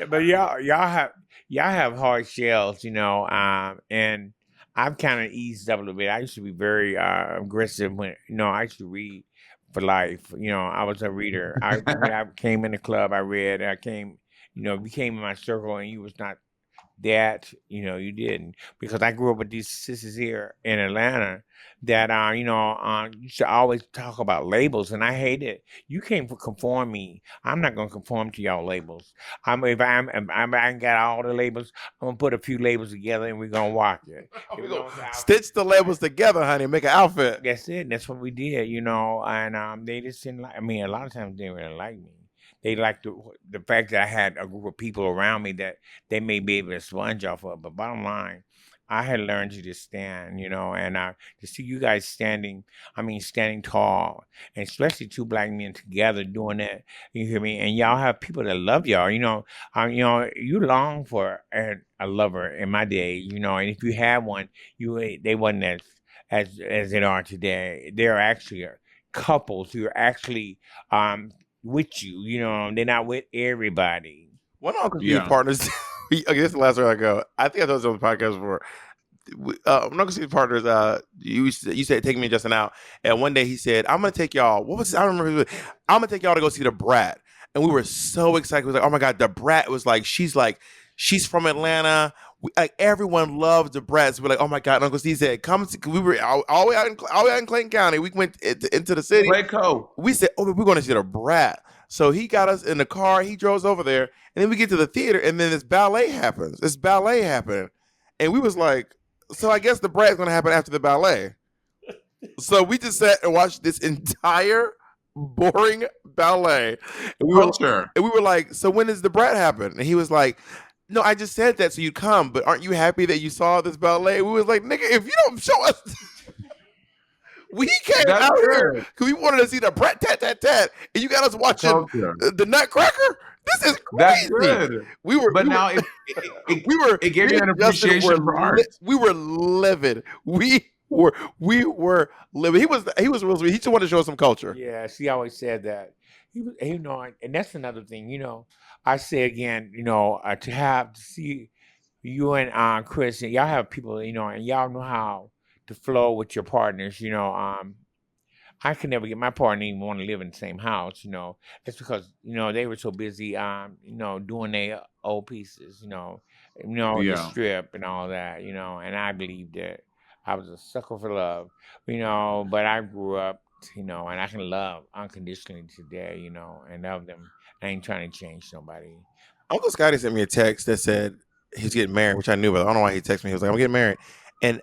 But y'all have hard shells, and I've kind of eased up a little bit. I used to be very aggressive when I used to read for life. I was a reader. When I came in the club, I read. I came, you came in my circle, and you was not that, you didn't. Because I grew up with these sisters here in Atlanta that, you should always talk about labels, and I hate it. You can't conform me. I'm not going to conform to y'all labels. If I got all the labels, I'm going to put a few labels together, and we're going to walk it. Stitch the labels together, honey, make an outfit. That's it. That's what we did, and they just didn't like, a lot of times they didn't really like me. They liked the fact that I had a group of people around me that they may be able to sponge off of. But bottom line, I had learned to just stand, and to see you guys standing tall, and especially two black men together doing that, you hear me? And y'all have people that love y'all, you long for a lover in my day, and if you had one, they wasn't as they are today. They're actually couples who are actually, with you, they're not with everybody. One of Uncle Steve's partners, I guess the last where I go, I think I told this on the podcast before. One Uncle Steve's partners, you said take me and Justin out, and one day he said, I'm gonna take y'all. What was it? I don't remember. I'm gonna take y'all to go see the Brat, and we were so excited. We was like, oh my god, the Brat was like, she's from Atlanta. Everyone loves the Brat. So we're like, oh my god. And Uncle Steve said, come. We were all the way out in Clayton County. We went into the city. We said, oh, we're going to see the Brat. So he got us in the car. He drove us over there, and then we get to the theater, and then this ballet happens. And we was like, so I guess the Brat is going to happen after the ballet. So we just sat and watched this entire boring ballet. And we were like, so when does the Brat happen? And he was like, no, I just said that so you come, but aren't you happy that you saw this ballet? We was like, nigga, if you don't show us, we came out here because we wanted to see the Brat tat tat tat, and you got us watching the Nutcracker. This is crazy. That's good. It gave you an appreciation for art. We were livid. We were livid. He just wanted to show us some culture. Yeah, she always said that. And that's another thing, I say again, to see you and Chris, and y'all have people, and y'all know how to flow with your partners, I could never get my partner even want to live in the same house, That's because, they were so busy, doing their old pieces, the strip and all that, and I believed that I was a sucker for love, but I grew up, and I can love unconditionally today, and love them. I ain't trying to change nobody. Uncle Scotty sent me a text that said he's getting married, which I knew, but I don't know why he texted me. He was like, I'm getting married. And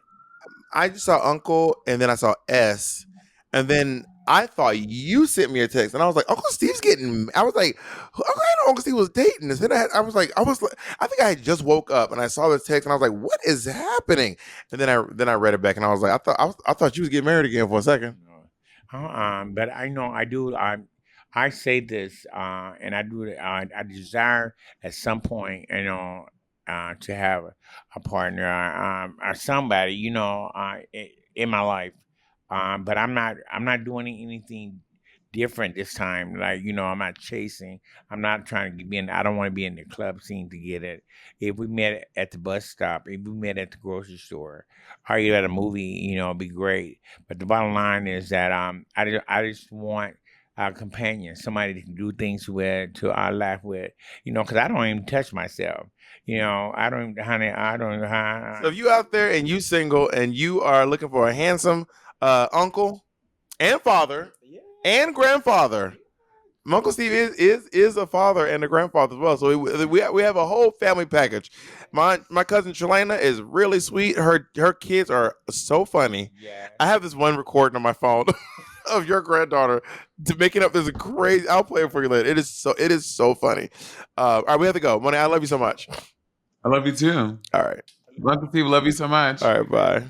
I just saw Uncle, and then I saw S, and then I thought you sent me a text, and I was like, Uncle Steve's getting. I was like, I know Uncle Steve was dating. And then I think I had just woke up, and I saw this text, and I was like, what is happening? And then I read it back, and I was like, I thought you was getting married again for a second. But I know I do. I say this, and I do. I desire at some point, to have a partner or somebody, in my life. But I'm not doing anything different this time. Like, I'm not chasing. I'm not trying to be in. I don't want to be in the club scene to get it. If we met at the bus stop, if we met at the grocery store, or you at a movie, it'd be great. But the bottom line is that I just want a companion, somebody to do things with, to laugh with, because I don't even touch myself. I don't, honey, I don't. So if you out there and you single and you are looking for a handsome uncle and father and grandfather, Uncle Steve is a father and a grandfather as well. So we have a whole family package. My cousin Shalana is really sweet. Her kids are so funny. Yeah. I have this one recording on my phone of your granddaughter to making up this crazy. I'll play it for you later. It is so funny. All right, we have to go. Monét, I love you so much. I love you too. All right. Uncle Steve, love you so much. All right, bye.